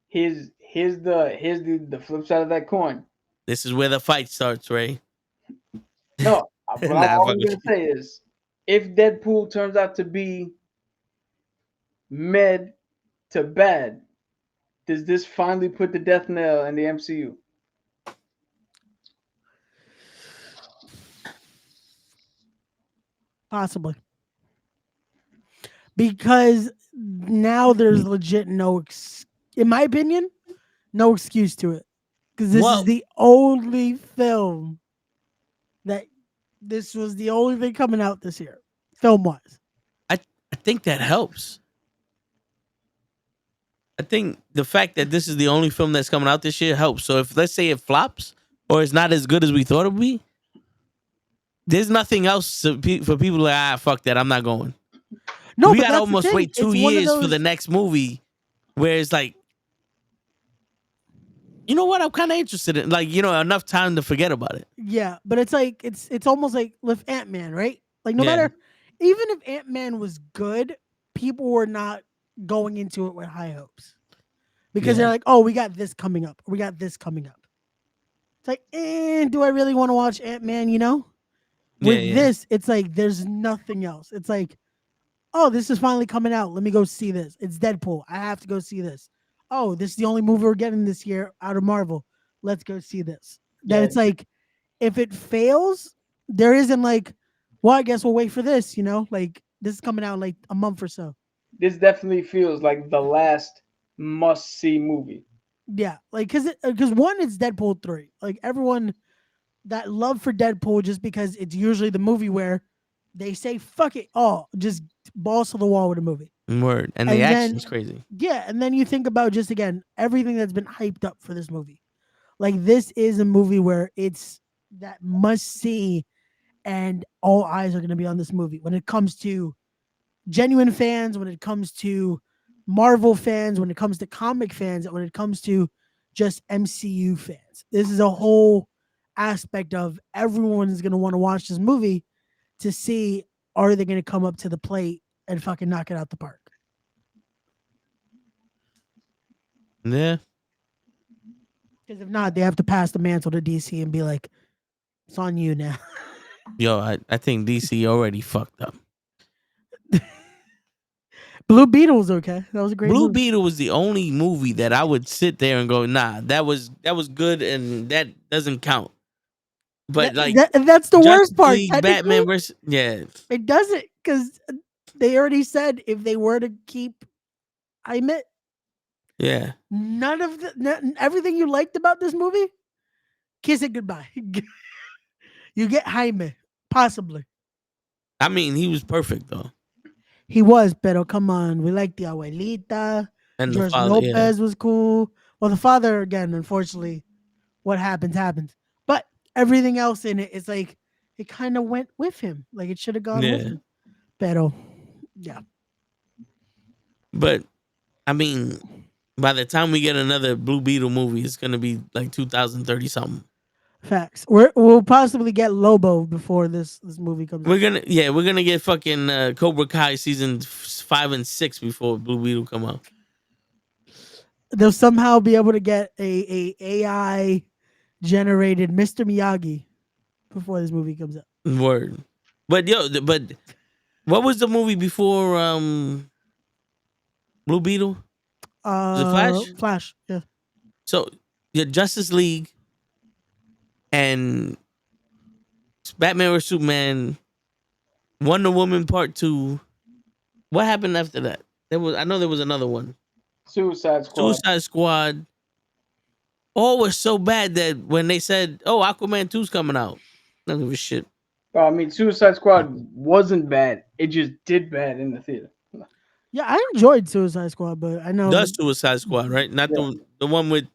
here's the flip side of that coin. This is where the fight starts, Ray. No, what I'm gonna say is, if Deadpool turns out to be mid to bad, does this finally put the death knell in the MCU? Possibly. Because now there's legit in my opinion, no excuse to it. Because this is the only film this was the only thing coming out this year, film-wise. I think that helps. I think the fact that this is the only film that's coming out this year helps. So if, let's say, it flops or it's not as good as we thought it would be, there's nothing else for people like, fuck that, I'm not going. No, we gotta almost wait 2 years for the next movie, where it's like, you know what, I'm kind of interested in, like, enough time to forget about it. Yeah, but it's like it's almost like with Ant-Man, right? Like, no matter, even if Ant-Man was good, people were not going into it with high hopes, because they're like, oh, we got this coming up, It's like, do I really want to watch Ant-Man? With this, it's like there's nothing else. It's like, oh, this is finally coming out. Let me go see this. It's Deadpool. I have to go see this. Oh, this is the only movie we're getting this year out of Marvel. Let's go see this. Then it's like, if it fails, there isn't like, well, I guess we'll wait for this. You know, like this is coming out in like a month or so. This definitely feels like the last must-see movie. Yeah, like because one, it's Deadpool 3. Like everyone that love for Deadpool just because it's usually the movie where they say fuck it all, just balls to the wall with a movie. Word. And the And action's then crazy. yeah, and then you think about just again everything that's been hyped up for this movie. Like this is a movie where it's that must see, and all eyes are going to be on this movie when it comes to genuine fans, when it comes to Marvel fans, when it comes to comic fans, and when it comes to just MCU fans. This is a whole aspect of everyone is going to want to watch this movie to see, are they going to come up to the plate and fucking knock it out the park. Yeah. Because if not, they have to pass the mantle to DC and be like, it's on you now. Yo, I think DC already fucked up. Blue Beetle's okay. That was a great Blue movie. Beetle was the only movie that I would sit there and go, nah, that was good and that doesn't count. But like That's the worst Justice part. League, Batman versus It doesn't, because they already said if they were to keep Jaime, yeah. none of everything you liked about this movie, kiss it goodbye. You get Jaime, possibly. I mean, he was perfect though. He was, pero come on, we like the abuelita. And the George father, yeah. Lopez was cool. Well, the father, again, unfortunately, what happens. But everything else in it is like it kind of went with him. Like it should have gone with Yeah. him. Pero yeah. But I mean, by the time we get another Blue Beetle movie, it's gonna be like 2030 something. Facts. We'll possibly get Lobo before this movie comes out. We're gonna get fucking Cobra Kai season 5 and 6 before Blue Beetle come out. They'll somehow be able to get a AI generated Mr. Miyagi before this movie comes out. Word. But what was the movie before Blue Beetle? Was it Flash? Flash, yeah. So your Justice League and Batman vs Superman, Wonder Woman Part 2. What happened after that? I know there was another one. Suicide Squad. Suicide Squad. All was so bad that when they said, "Oh, Aquaman 2's coming out," I don't give a shit. I mean, Suicide Squad wasn't bad. It just did bad in the theater. Yeah, I enjoyed Suicide Squad, but I know The Suicide Squad, right? Not the one with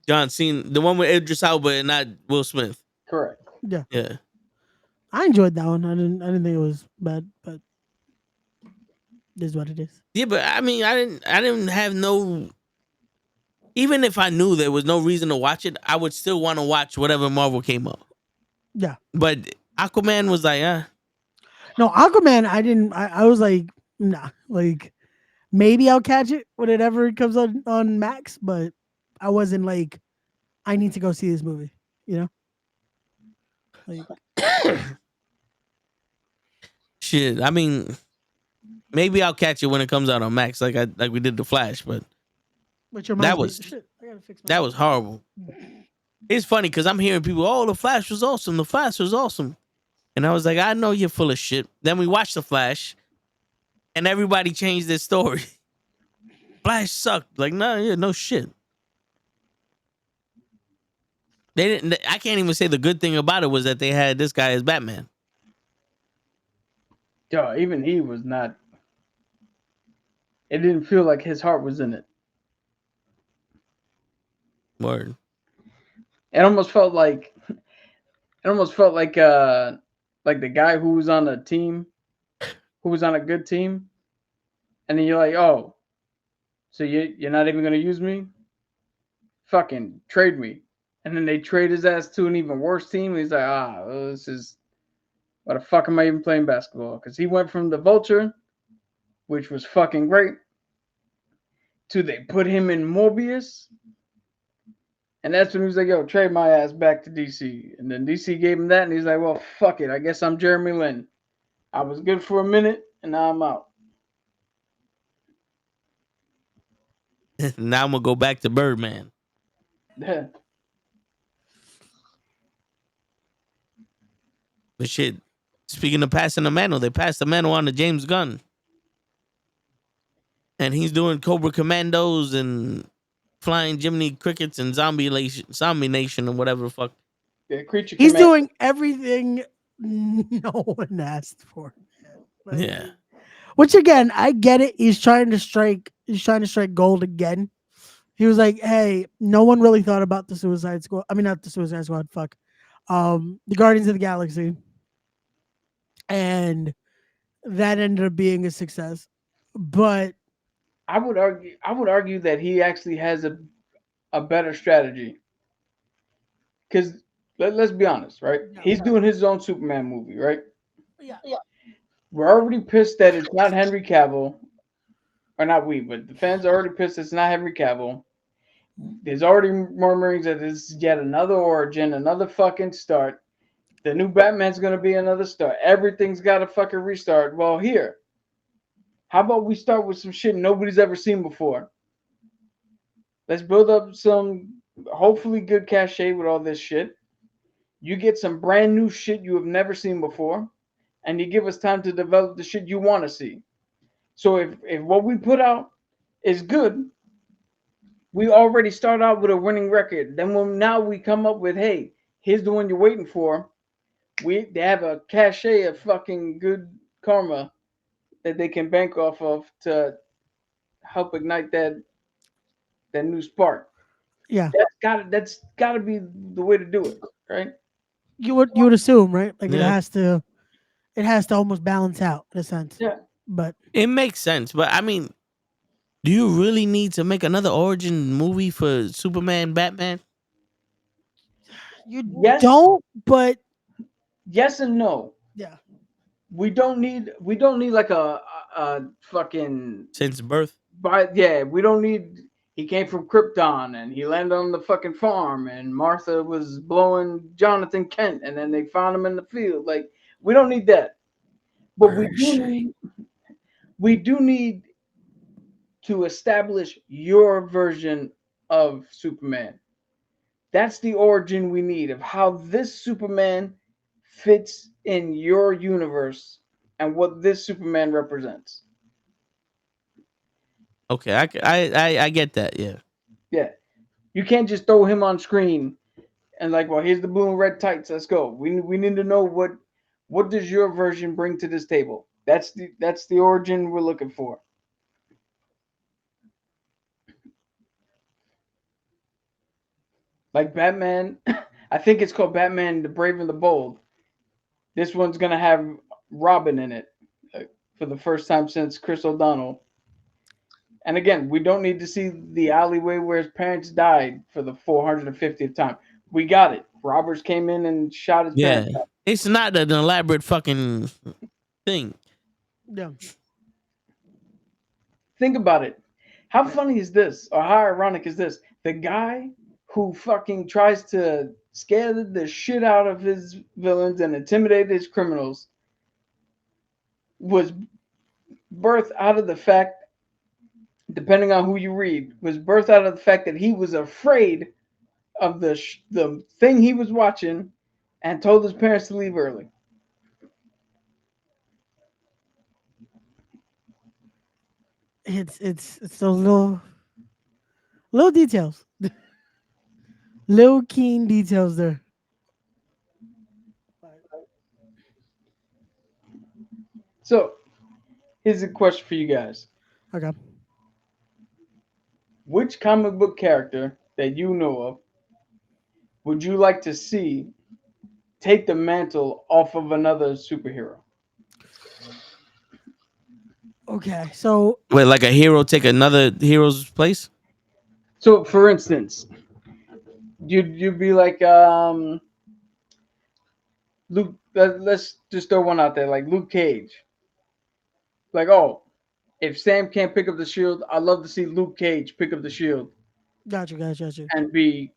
John Cena, the one with Idris Elba and not Will Smith. Correct. Yeah. Yeah. I enjoyed that one. I didn't think it was bad, but this is what it is. Yeah, but I mean, I didn't have no. Even if I knew there was no reason to watch it, I would still want to watch whatever Marvel came up. Yeah. But Aquaman was like, No, Aquaman, I was like, nah. Like maybe I'll catch it whenever it comes on Max, but I wasn't like, I need to go see this movie, you know? Like shit. I mean, maybe I'll catch it when it comes out on Max, like we did the Flash, but that was horrible. It's funny because I'm hearing people, "Oh, the Flash was awesome. The Flash was awesome," and I was like, "I know you're full of shit." Then we watched the Flash, and everybody changed their story. Flash sucked. Like, no shit. They didn't. I can't even say the good thing about it was that they had this guy as Batman. Yo, even he was not. It didn't feel like his heart was in it. Word. It almost felt like the guy who was on a team, who was on a good team, and then you're like, oh, so you're not even gonna use me? Fucking trade me. And then they trade his ass to an even worse team. And he's like, this is, why the fuck am I even playing basketball? Because he went from the Vulture, which was fucking great, to they put him in Morbius. And that's when he was like, yo, trade my ass back to DC. And then DC gave him that, and he's like, well, fuck it. I guess I'm Jeremy Lin. I was good for a minute, and now I'm out. Now I'm going to go back to Birdman. Yeah. But shit, Speaking of passing the mantle, they passed the mantle on to James Gunn, and he's doing Cobra Commandos and Flying Jiminy Crickets and Zombie Nation, and whatever the fuck. Yeah, Creature He's Command. doing everything no one asked for. Like, Yeah, which again, I get it. He's trying to strike. He's trying to strike gold again. He was like, "Hey, no one really thought about the Suicide Squad. I mean, not the Suicide Squad. Fuck, the Guardians of the Galaxy, and that ended up being a success. But I would argue that he actually has a better strategy. Because let's be honest, right? No. He's doing his own Superman movie, right? yeah, We're already pissed that it's not Henry Cavill, or not we, but the fans are already pissed it's not Henry Cavill. There's already murmurings that this is yet another origin, another fucking start. The new Batman's gonna be another start. Everything's got to fucking restart. Well, here, how about we start with some shit nobody's ever seen before? Let's build up some hopefully good cachet with all this shit. You get some brand new shit you have never seen before, and you give us time to develop the shit you want to see. So if what we put out is good, we already start out with a winning record. Then when now we come up with, hey, here's the one you're waiting for. They have a cachet of fucking good karma that they can bank off of to help ignite that new spark. yeah. That's gotta be the way to do it, right? You would assume, right? Like yeah. it has to almost balance out in a sense. Yeah. But It makes sense, but I mean, do you really need to make another origin movie for Superman, Batman? you Yes. don't. But Yes and no. yeah, We don't need like a fucking Since birth? but yeah, we don't need he came from Krypton and he landed on the fucking farm and Martha was blowing Jonathan Kent and then they found him in the field. Like we don't need that. But we do need to establish your version of Superman. That's the origin we need of how this Superman fits in your universe and what this Superman represents. Okay, I get that. Yeah. Yeah. You can't just throw him on screen and like, well, here's the blue and red tights. Let's go. We need to know what does your version bring to this table. That's the origin we're looking for. Like Batman, I think it's called Batman: The Brave and the Bold. This one's gonna have Robin in it for the first time since Chris O'Donnell. And again, we don't need to see the alleyway where his parents died for the 450th time. We got it. Roberts came in and shot his Yeah. parents. It's not an elaborate fucking thing. yeah. Think about it. How funny is this? Or how ironic is this? The guy who fucking tries to scare the shit out of his villains and intimidate his criminals was birthed out of the fact, depending on who you read, was birthed out of the fact that he was afraid of the thing he was watching and told his parents to leave early. It's those little details, little keen details there. So, here's a question for you guys. Okay. Which comic book character that you know of would you like to see take the mantle off of another superhero? Okay. So Wait, like a hero take another hero's place? So, for instance, you'd be like Luke. Let's just throw one out there, like Luke Cage. Like, oh, if Sam can't pick up the shield, I'd love to see Luke Cage pick up the shield gotcha. and be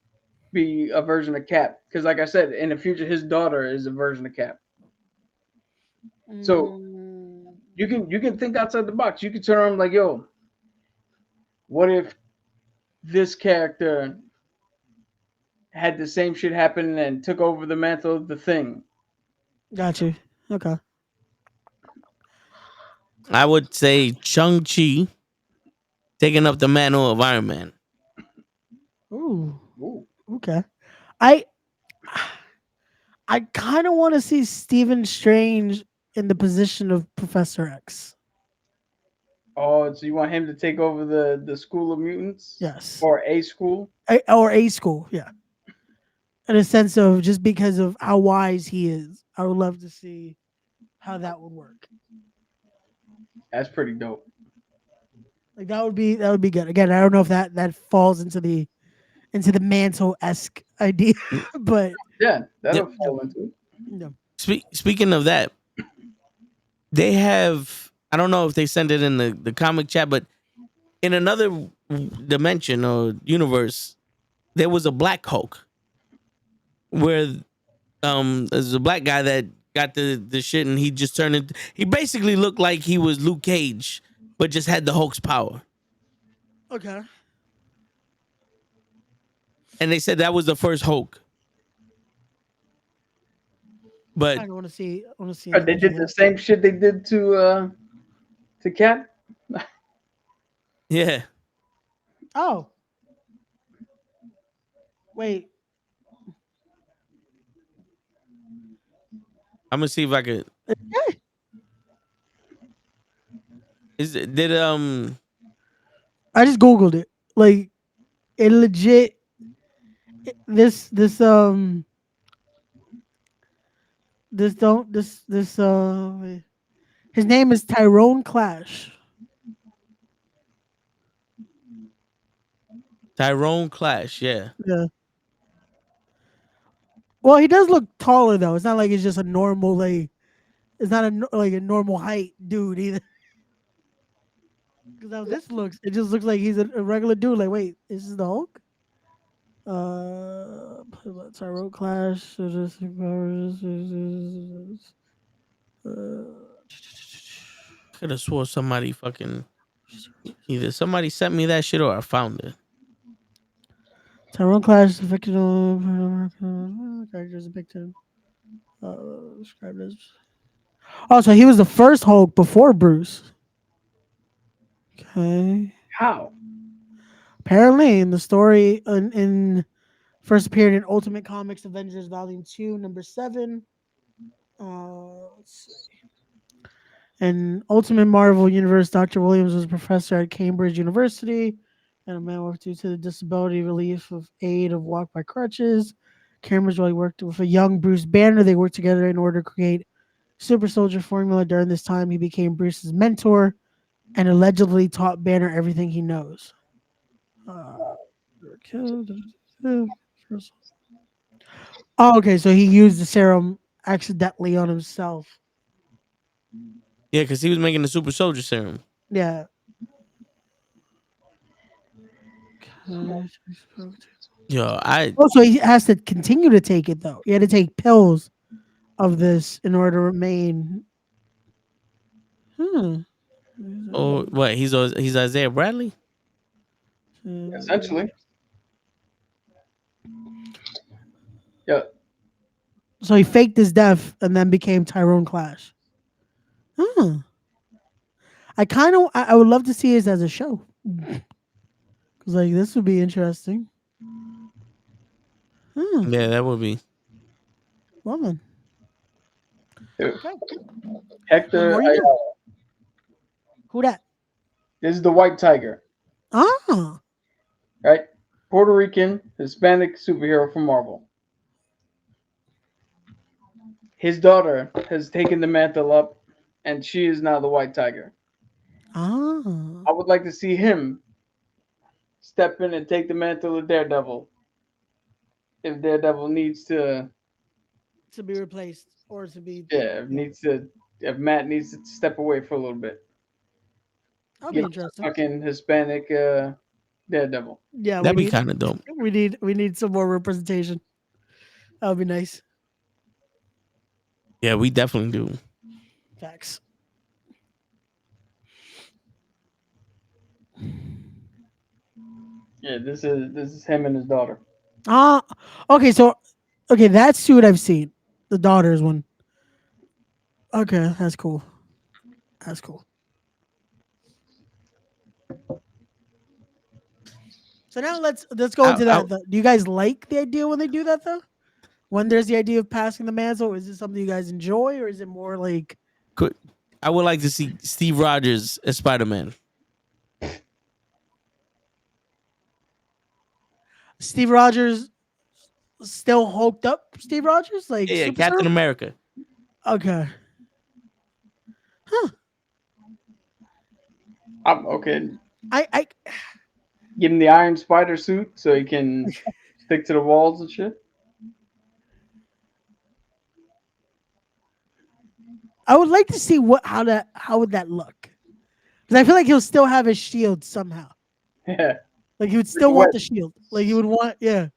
a version of Cap. Because, like I said, in the future, his daughter is a version of Cap. So you can think outside the box. You can turn around like, yo, what if this character had the same shit happen and took over the mantle of the Thing? Got you. Okay. I would say Chung-Chi taking up the mantle of Iron Man. Ooh. Ooh. Okay. I I kind of want to see Stephen Strange in the position of Professor X. Oh, so you want him to take over the School of Mutants? Yes. Or a school? Or a school, yeah. In a sense of just because of how wise he is, I would love to see how that would work. That's pretty dope. Like that would be good. Again, I don't know if that falls into the mantle esque idea, but Yeah, Yeah. that'll fall into it. no. Speaking of that, they have. I don't know if they send it in the comic chat, but in another dimension or universe, there was a Black Hulk where there's a black guy that got the shit and he just turned it. He basically looked like he was Luke Cage, but just had the Hulk's power. Okay. And they said that was the first Hulk. But I want to see. I want to see. Or they did the same shit they did to Cat. yeah, Oh, wait. I'm gonna see if I could. Is it did I just googled it. Like it legit. This this don't this wait. His name is Tyrone Clash. Tyrone Clash? Yeah. Yeah. Well, he does look taller though. It's not like it's just a normal like. It's not like a normal height dude either. Because how this looks, it just looks like he's a regular dude. Like, wait, this is the Hulk? Tyrone Clash. Could have swore somebody fucking either somebody sent me that shit or I found it. Tyrone Clash is the fictional characters depicted. Described as. Oh, so he was the first Hulk before Bruce. Okay. How? Apparently, in the story, in first appeared in Ultimate Comics Avengers Volume 2, number 7. Let's see. In Ultimate Marvel Universe, Dr. Williams was a professor at Cambridge University and a man with due to the disability relief of aid of walk by crutches. Cambridge really worked with a young Bruce Banner. They worked together in order to create super soldier formula. During this time, he became Bruce's mentor and allegedly taught Banner everything he knows. Oh, okay. So he used the serum accidentally on himself. Yeah, because he was making the super soldier serum. Yeah. Yo, I Also, he has to continue to take it though. He had to take pills of this in order to remain. oh what he's Isaiah Bradley? Essentially. Yeah. So he faked his death and then became Tyrone Clash. I would love to see this as a show. Cause like this would be interesting. Yeah, that would be. Woman. Hector What more you Ayala. Who that? This is the White Tiger, Ah. right? Puerto Rican, Hispanic superhero from Marvel. His daughter has taken the mantle up, and she is now the White Tiger. Ah. I would like to see him step in and take the mantle of Daredevil. If Daredevil needs to, To be replaced or to be. if Matt needs to step away for a little bit. That'd be Get interesting. fucking Hispanic Daredevil. Yeah, That'd be kind of dope. we need some more representation. That would be nice. Yeah, we definitely do. Facts. Yeah, this is him and his daughter. Okay, so that suit I've seen, the daughter's one. Okay, that's cool. That's cool. So now let's go into I that. Do you guys like the idea when they do that though? When there's the idea of passing the mantle, is it something you guys enjoy, or is it more like could I would like to see Steve Rogers as Spider-Man. Steve Rogers still hulked up? Steve Rogers, like Yeah, super Captain serum? America. Okay, huh? Okay. I Give him the Iron Spider suit so he can stick to the walls and shit. I would like to see how would that look, because I feel like he'll still have his shield somehow. Yeah. Like he would still want the shield. Like he would want, yeah.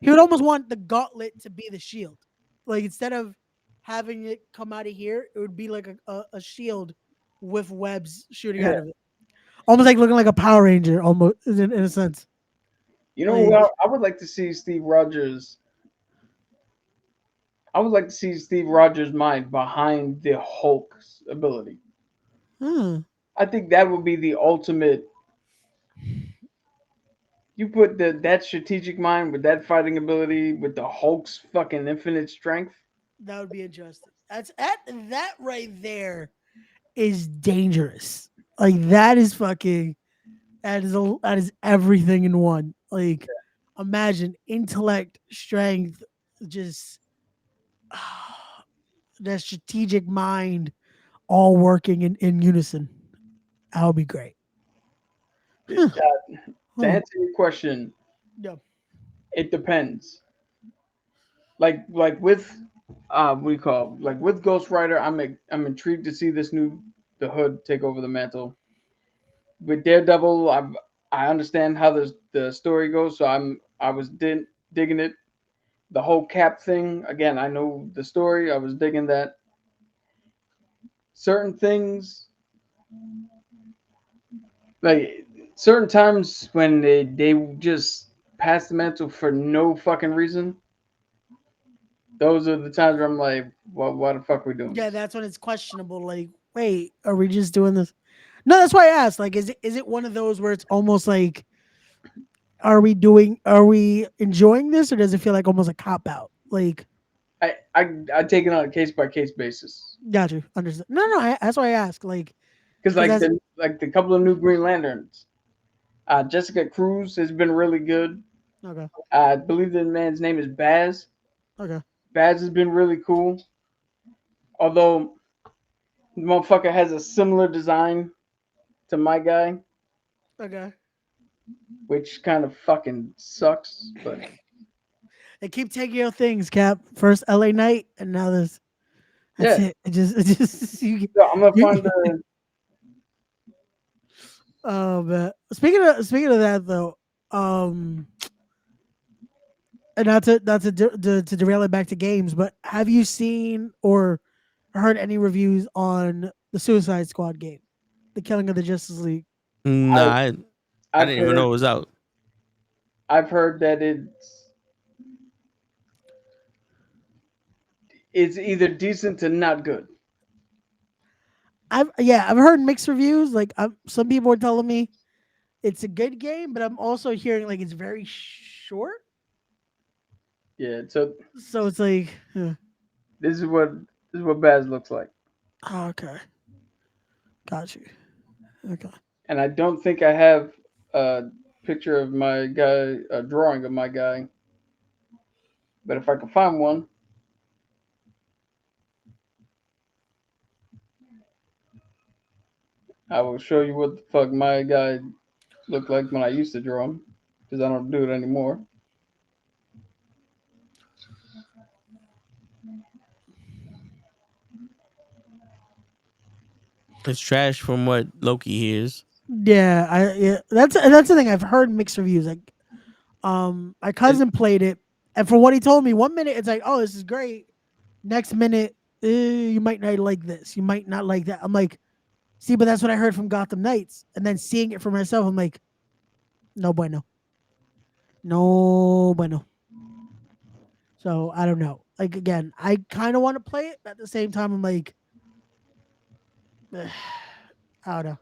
He would almost want the gauntlet to be the shield. Like instead of having it come out of here, it would be like a shield with webs shooting out Yeah. of it. Almost like looking like a Power Ranger, almost in a sense. You know, Like, I would like to see Steve Rogers. I would like to see Steve Rogers' mind behind the Hulk's ability. hmm. I think that would be the ultimate. You put that strategic mind with that fighting ability with the Hulk's fucking infinite strength. That would be interesting. That right there is dangerous. Like that is fucking that is everything in one. Like imagine intellect, strength, just that strategic mind all working in unison. That would be great. Huh. To Huh. answer your question, Yeah. it depends. Like with what do you call it? Like with Ghost Rider, I'm intrigued to see this new the Hood take over the mantle. With Daredevil, I understand how the story goes, so I was digging it. The whole Cap thing, again, I know the story. I was digging that. Certain things, like certain times when they just pass the mantle for no fucking reason. Those are the times where I'm like, why the fuck are we doing Yeah, this? that's when it's questionable. Like, wait, are we just doing this? No, that's why I asked. Like, is it one of those where it's almost like, are we enjoying this, or does it feel like almost a cop out? Like, I take it on a case by case basis got you, understand? No, no, that's why I ask. Like, because because that's like the couple of new Green Lanterns, Jessica Cruz has been really good. okay, I believe the man's name is Baz. okay, Baz has been really cool, although the motherfucker has a similar design to my guy, okay. which kind of fucking sucks. But They keep taking your things, Cap. First LA Night, and now this. That's yeah, it. It just so I'm gonna find you the. oh man. Speaking of that though, um, and not to derail it back to games, but have you seen or heard any reviews on the Suicide Squad game, the Killing of the Justice League? Nah, I, I I've didn't even heard know it was out. I've heard that it's either decent to not good. I've heard mixed reviews. Like some people are telling me it's a good game, but I'm also hearing like it's very short. Yeah, so So it's like, this is what Baz looks like, oh, okay, got you. Okay. and I don't think I have a picture of my guy, a drawing of my guy, but if I can find one, I will show you what the fuck my guy looked like when I used to draw him, because I don't do it anymore. It's trash from what Loki hears. Yeah, that's the thing. I've heard mixed reviews. Like, my It, cousin played it, and from what he told me, 1 minute it's like, oh, this is great. Next minute, you might not like this. You might not like that. I'm like, see, but that's what I heard from Gotham Knights, and then seeing it for myself, I'm like, no bueno, no bueno. So I don't know. Like again, I kind of want to play it, but at the same time, I'm like, I don't know,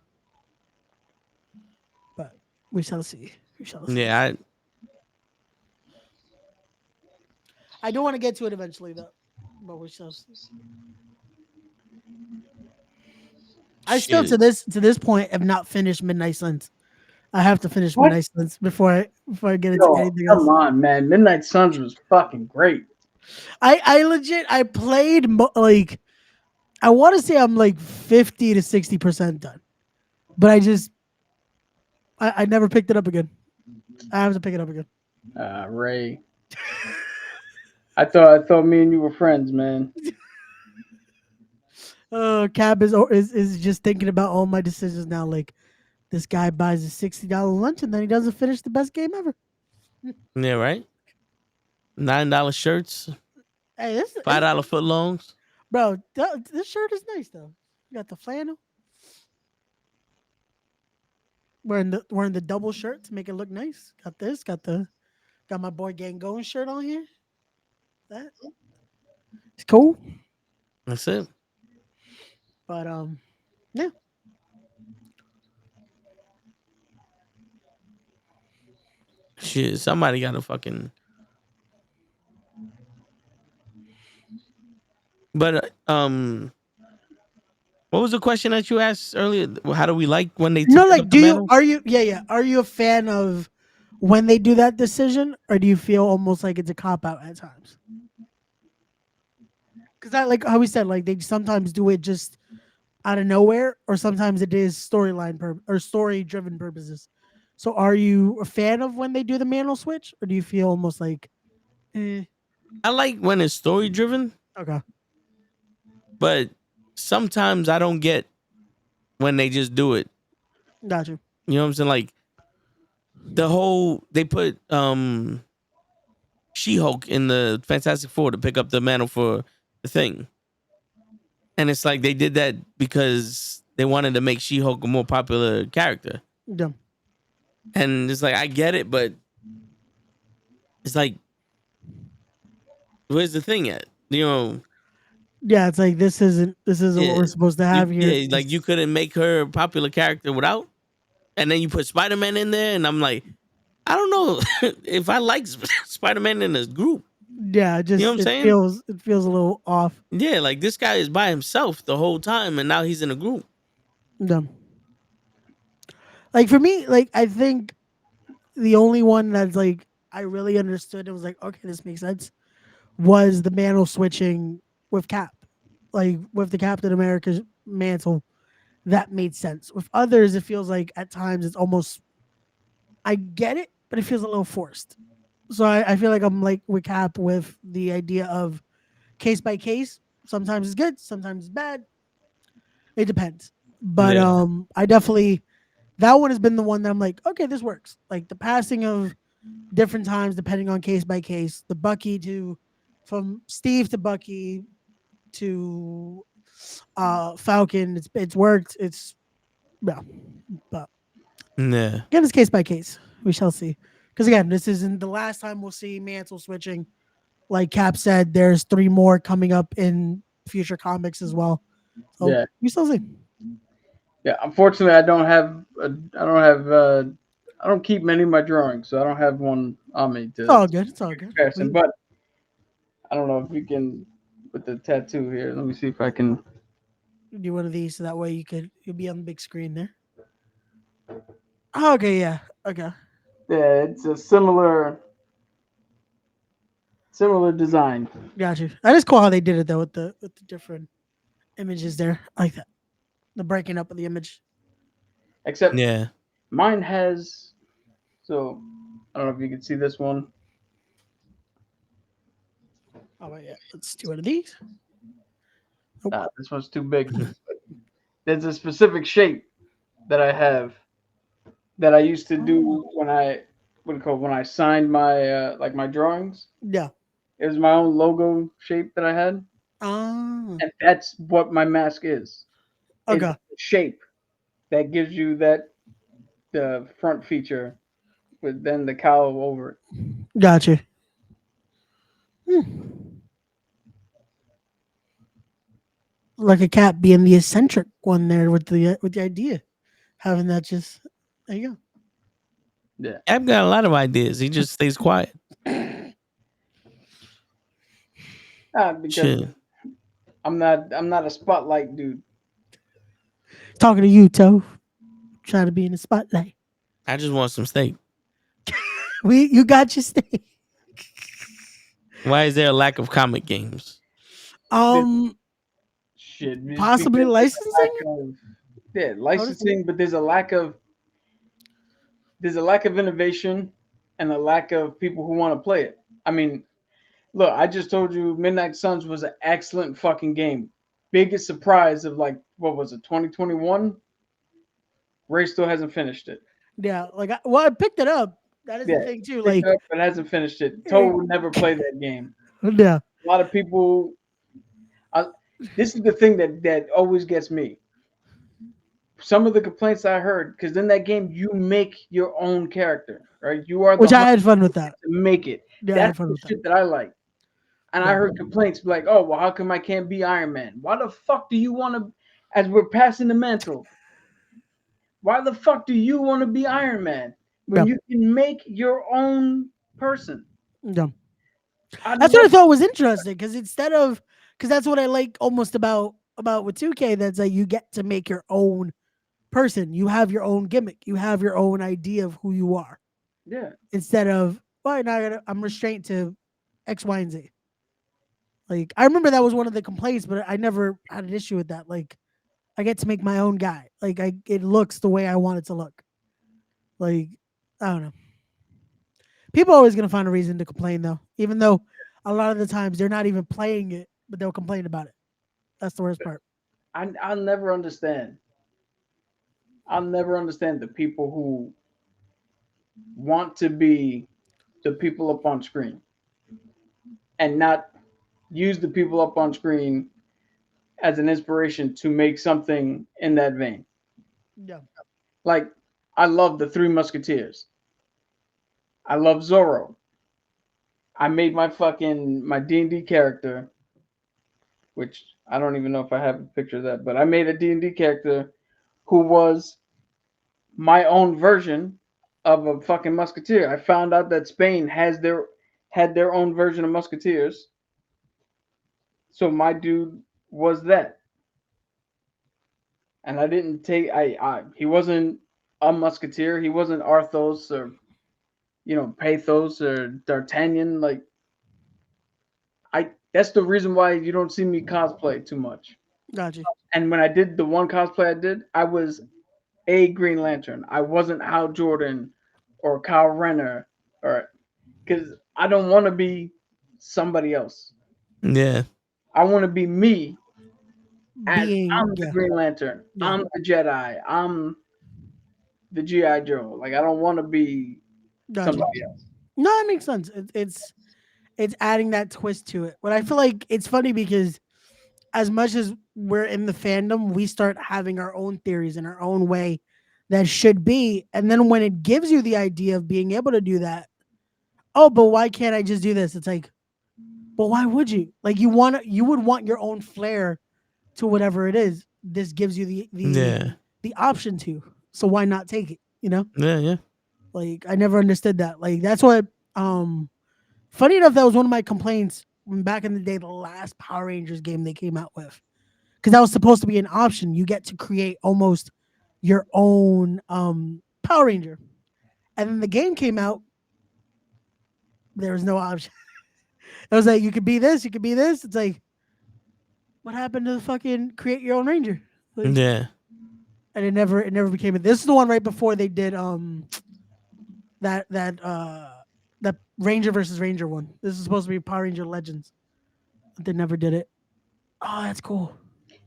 but we shall see. We shall see. Yeah, I do want to get to it eventually, though, but we shall see. I still shit. to this point have not finished Midnight Suns. I have to finish What? Midnight Suns before I get into Yo, anything come else. on, man. Midnight Suns was fucking great. I legit I played like I want to say I'm like 50 to 60% done, but I never picked it up again. I have to pick it up again. Ray. I thought me and you were friends, man. Cab is just thinking about all my decisions now. Like this guy buys a $60 lunch and then he doesn't finish the best game ever. Yeah, right. $9 shirts, Hey, $5 footlongs. bro. This shirt is nice though. You got the flannel. Wearing the double shirt to make it look nice. Got this. Got my boy Gang Going shirt on here. That it's cool. That's it. But yeah. Shit, somebody got to fucking. But what was the question that you asked earlier? How do we like when they No, pick like, up the mantle? are you a fan of when they do that decision, or do you feel almost like it's a cop out at times? Because that, like how we said, like they sometimes do it just out of nowhere, or sometimes it is or story driven purposes. So, are you a fan of when they do the mantle switch, or do you feel almost like, I like when it's story driven, okay, but sometimes I don't get when they just do it. got you, You know what I'm saying? Like they put She-Hulk in the Fantastic Four to pick up the mantle for the Thing. And it's like they did that because they wanted to make She-Hulk a more popular character. yeah, And it's like I get it, but it's like where's the Thing at? You know, yeah. It's like this isn't what yeah. we're supposed to have here. Yeah, like you couldn't make her a popular character without. And then you put Spider-Man in there and I'm like, I don't know if I like Spider-Man in this group. Yeah, it You know just what I'm saying? it feels a little off. Yeah, like this guy is by himself the whole time and now he's in a group. Yeah. Like for me, like I think the only one that's like I really understood and was like, okay, this makes sense, was the mantle switching with Cap. Like with the Captain America's mantle, that made sense. With others, it feels like at times it's almost I get it, but it feels a little forced. So I feel like I'm like with Cap with the idea of case by case. Sometimes it's good, sometimes it's bad. It depends. But Yeah. I definitely that one has been the one that I'm like, okay, this works. Like the passing of different times depending on case by case. The Bucky to from Steve to Bucky to Falcon. It's worked. It's yeah. But Yeah. again, it's case by case. We shall see. Because again, this isn't the last time we'll see mantle switching. Like Cap said, there's 3 more coming up in future comics as well. So Yeah. we shall see. Yeah. Unfortunately, I don't keep many of my drawings, so I don't have one on me It's all to good. It's all good. comparison. But I don't know if you can with the tattoo here. Let me see if I can. Do one of these so that way you'll be on the big screen there. Oh, okay, yeah. Okay. Yeah, it's a similar design. Got you. That is cool how they did it though with the different images there. I like that. The breaking up of the image. Except Yeah. mine has. So I don't know if you can see this one. Oh yeah. Let's do one of these. Nope. This one's too big. There's a specific shape that I have that I used to do when I signed my like my drawings. Yeah. It was my own logo shape that I had, Oh. and that's what my mask is. It's Okay. the shape that gives you the front feature with then the cowl over it. Gotcha. like a cat being the eccentric one there with the idea, having that just there you Yeah. Cap got a lot of ideas. He just stays quiet. go. Because Shit. I'm not a spotlight dude. Talking to you, Toe. Trying to be in the spotlight. I just want some steak. You got your stay. Why is there a lack of comic games? Shit. It's Possibly because there's a licensing. lack of- yeah, licensing, but there's a lack of innovation and a lack of people who want to play it. I mean, look, I just told you Midnight Suns was an excellent fucking game. Biggest surprise of like what was it, 2021? Ray still hasn't finished it. Yeah, like I picked it up. That is Yeah, the thing too. picked Like, it up, but hasn't finished it. Toe would never play that game. yeah, A lot of people. This is the thing that always gets me. Some of the complaints I heard, because in that game you make your own character, right? You are the which I hunter had fun with that. to make it. Yeah, I had That's fun the with that. shit that I like. And I Yeah. heard complaints like, "Oh, well, how come I can't be Iron Man? Why the fuck do you want to?" As we're passing the mantle, why the fuck do you want to be Iron Man when Yeah. you can make your own person? Yeah. I That's what I never, thought was interesting because because that's what I like almost about with 2K. That's like you get to make your own person. You have your own gimmick. You have your own idea of who you are yeah, instead of well, now I'm restrained to X, Y, and Z. Like I remember that was one of the complaints, but I never had an issue with that. Like I get to make my own guy. Like it looks the way I want it to look. Like I don't know. People are always gonna find a reason to complain though, even though a lot of the times they're not even playing it, but they'll complain about it. That's the worst part. I'll never understand. I'll never understand the people who want to be the people up on screen and not use the people up on screen as an inspiration to make something in that vein. Yeah. Like, I love the Three Musketeers. I love Zorro. I made my D&D character, which I don't even know if I have a picture of that, but I made a D&D character who was my own version of a fucking musketeer. I found out that Spain had their own version of musketeers. So my dude was that. And I didn't take he wasn't a musketeer. He wasn't Arthos or Pathos or D'Artagnan. Like that's the reason why you don't see me cosplay too much. Gotcha. And when I did the one cosplay I did, I was a Green Lantern. I wasn't Hal Jordan or Kyle Renner or because I don't want to be somebody else. Yeah. I want to be me as Being I'm the Green Lantern. Yeah. I'm the Jedi. I'm the GI Joe. Like I don't want to be Gotcha. somebody else. No, that makes sense. It's adding that twist to it. But I feel like it's funny because as much as we're in the fandom, we start having our own theories in our own way that should be. And then when it gives you the idea of being able to do that, oh, but why can't I just do this? It's like, but why would you? Like you would want your own flair to whatever it is. This gives you the option to. So why not take it? You know? Yeah, yeah. Like I never understood that. Like that's what funny enough, that was one of my complaints when back in the day, the last Power Rangers game they came out with. Because that was supposed to be an option. You get to create almost your own Power Ranger. And then the game came out. There was no option. It was like you could be this, you could be this. It's like, what happened to the fucking create your own Ranger? Like, Yeah. and it never became it. This is the one right before they did that Ranger versus Ranger one. This is supposed to be Power Ranger Legends. But they never did it. Oh, that's cool.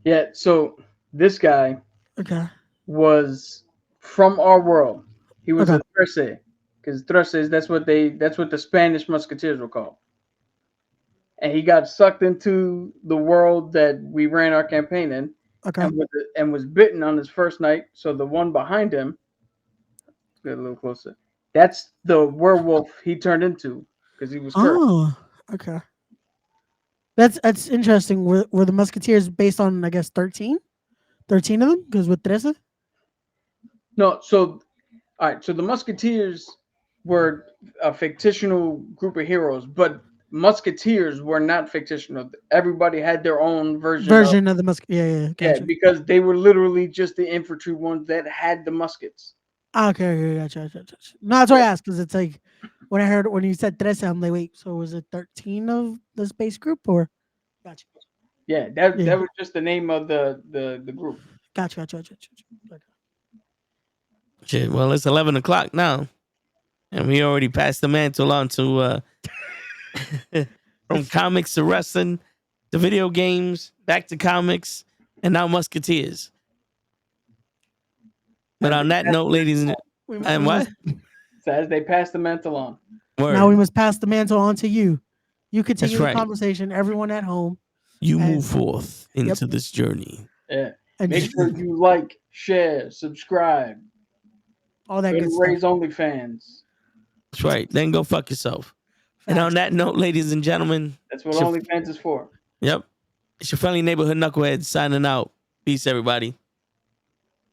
Yeah. So this guy Okay. was from our world. He was Okay. a Trece, because Treces that's what the Spanish Musketeers were called. And he got sucked into the world that we ran our campaign in, Okay. and was bitten on his first night. So the one behind him, get a little closer. That's the werewolf he turned into because he was cursed. Oh, okay. That's interesting. Were the Musketeers based on, I guess, 13 of them? Because with Teresa? No, so all right, so the Musketeers were a fictional group of heroes, but Musketeers were not fictional. Everybody had their own Version of the Musketeers. Yeah, yeah, gotcha. because they were literally just the infantry ones that had the muskets. Okay, gotcha. No, that's why I asked, because it's like when you said Teresa, I'm like, wait, so was it 13 of the space group or? Gotcha. Yeah, that was just the name of the group. Gotcha. Shit, well, it's 11 o'clock now, and we already passed the mantle on to from comics to wrestling to video games, back to comics, and now Musketeers. But on that note, ladies and what? So as they pass the mantle on. Word. Now we must pass the mantle on to you. You continue That's the right. conversation. Everyone at home. You And- move forth into this journey. Yeah. And Make sure you like, share, subscribe. all that Good good Raise stuff. OnlyFans. That's right. Then go fuck yourself. And on that note, ladies and gentlemen, That's what Sure. OnlyFans is for. yep, it's your friendly neighborhood knucklehead signing out. Peace, everybody.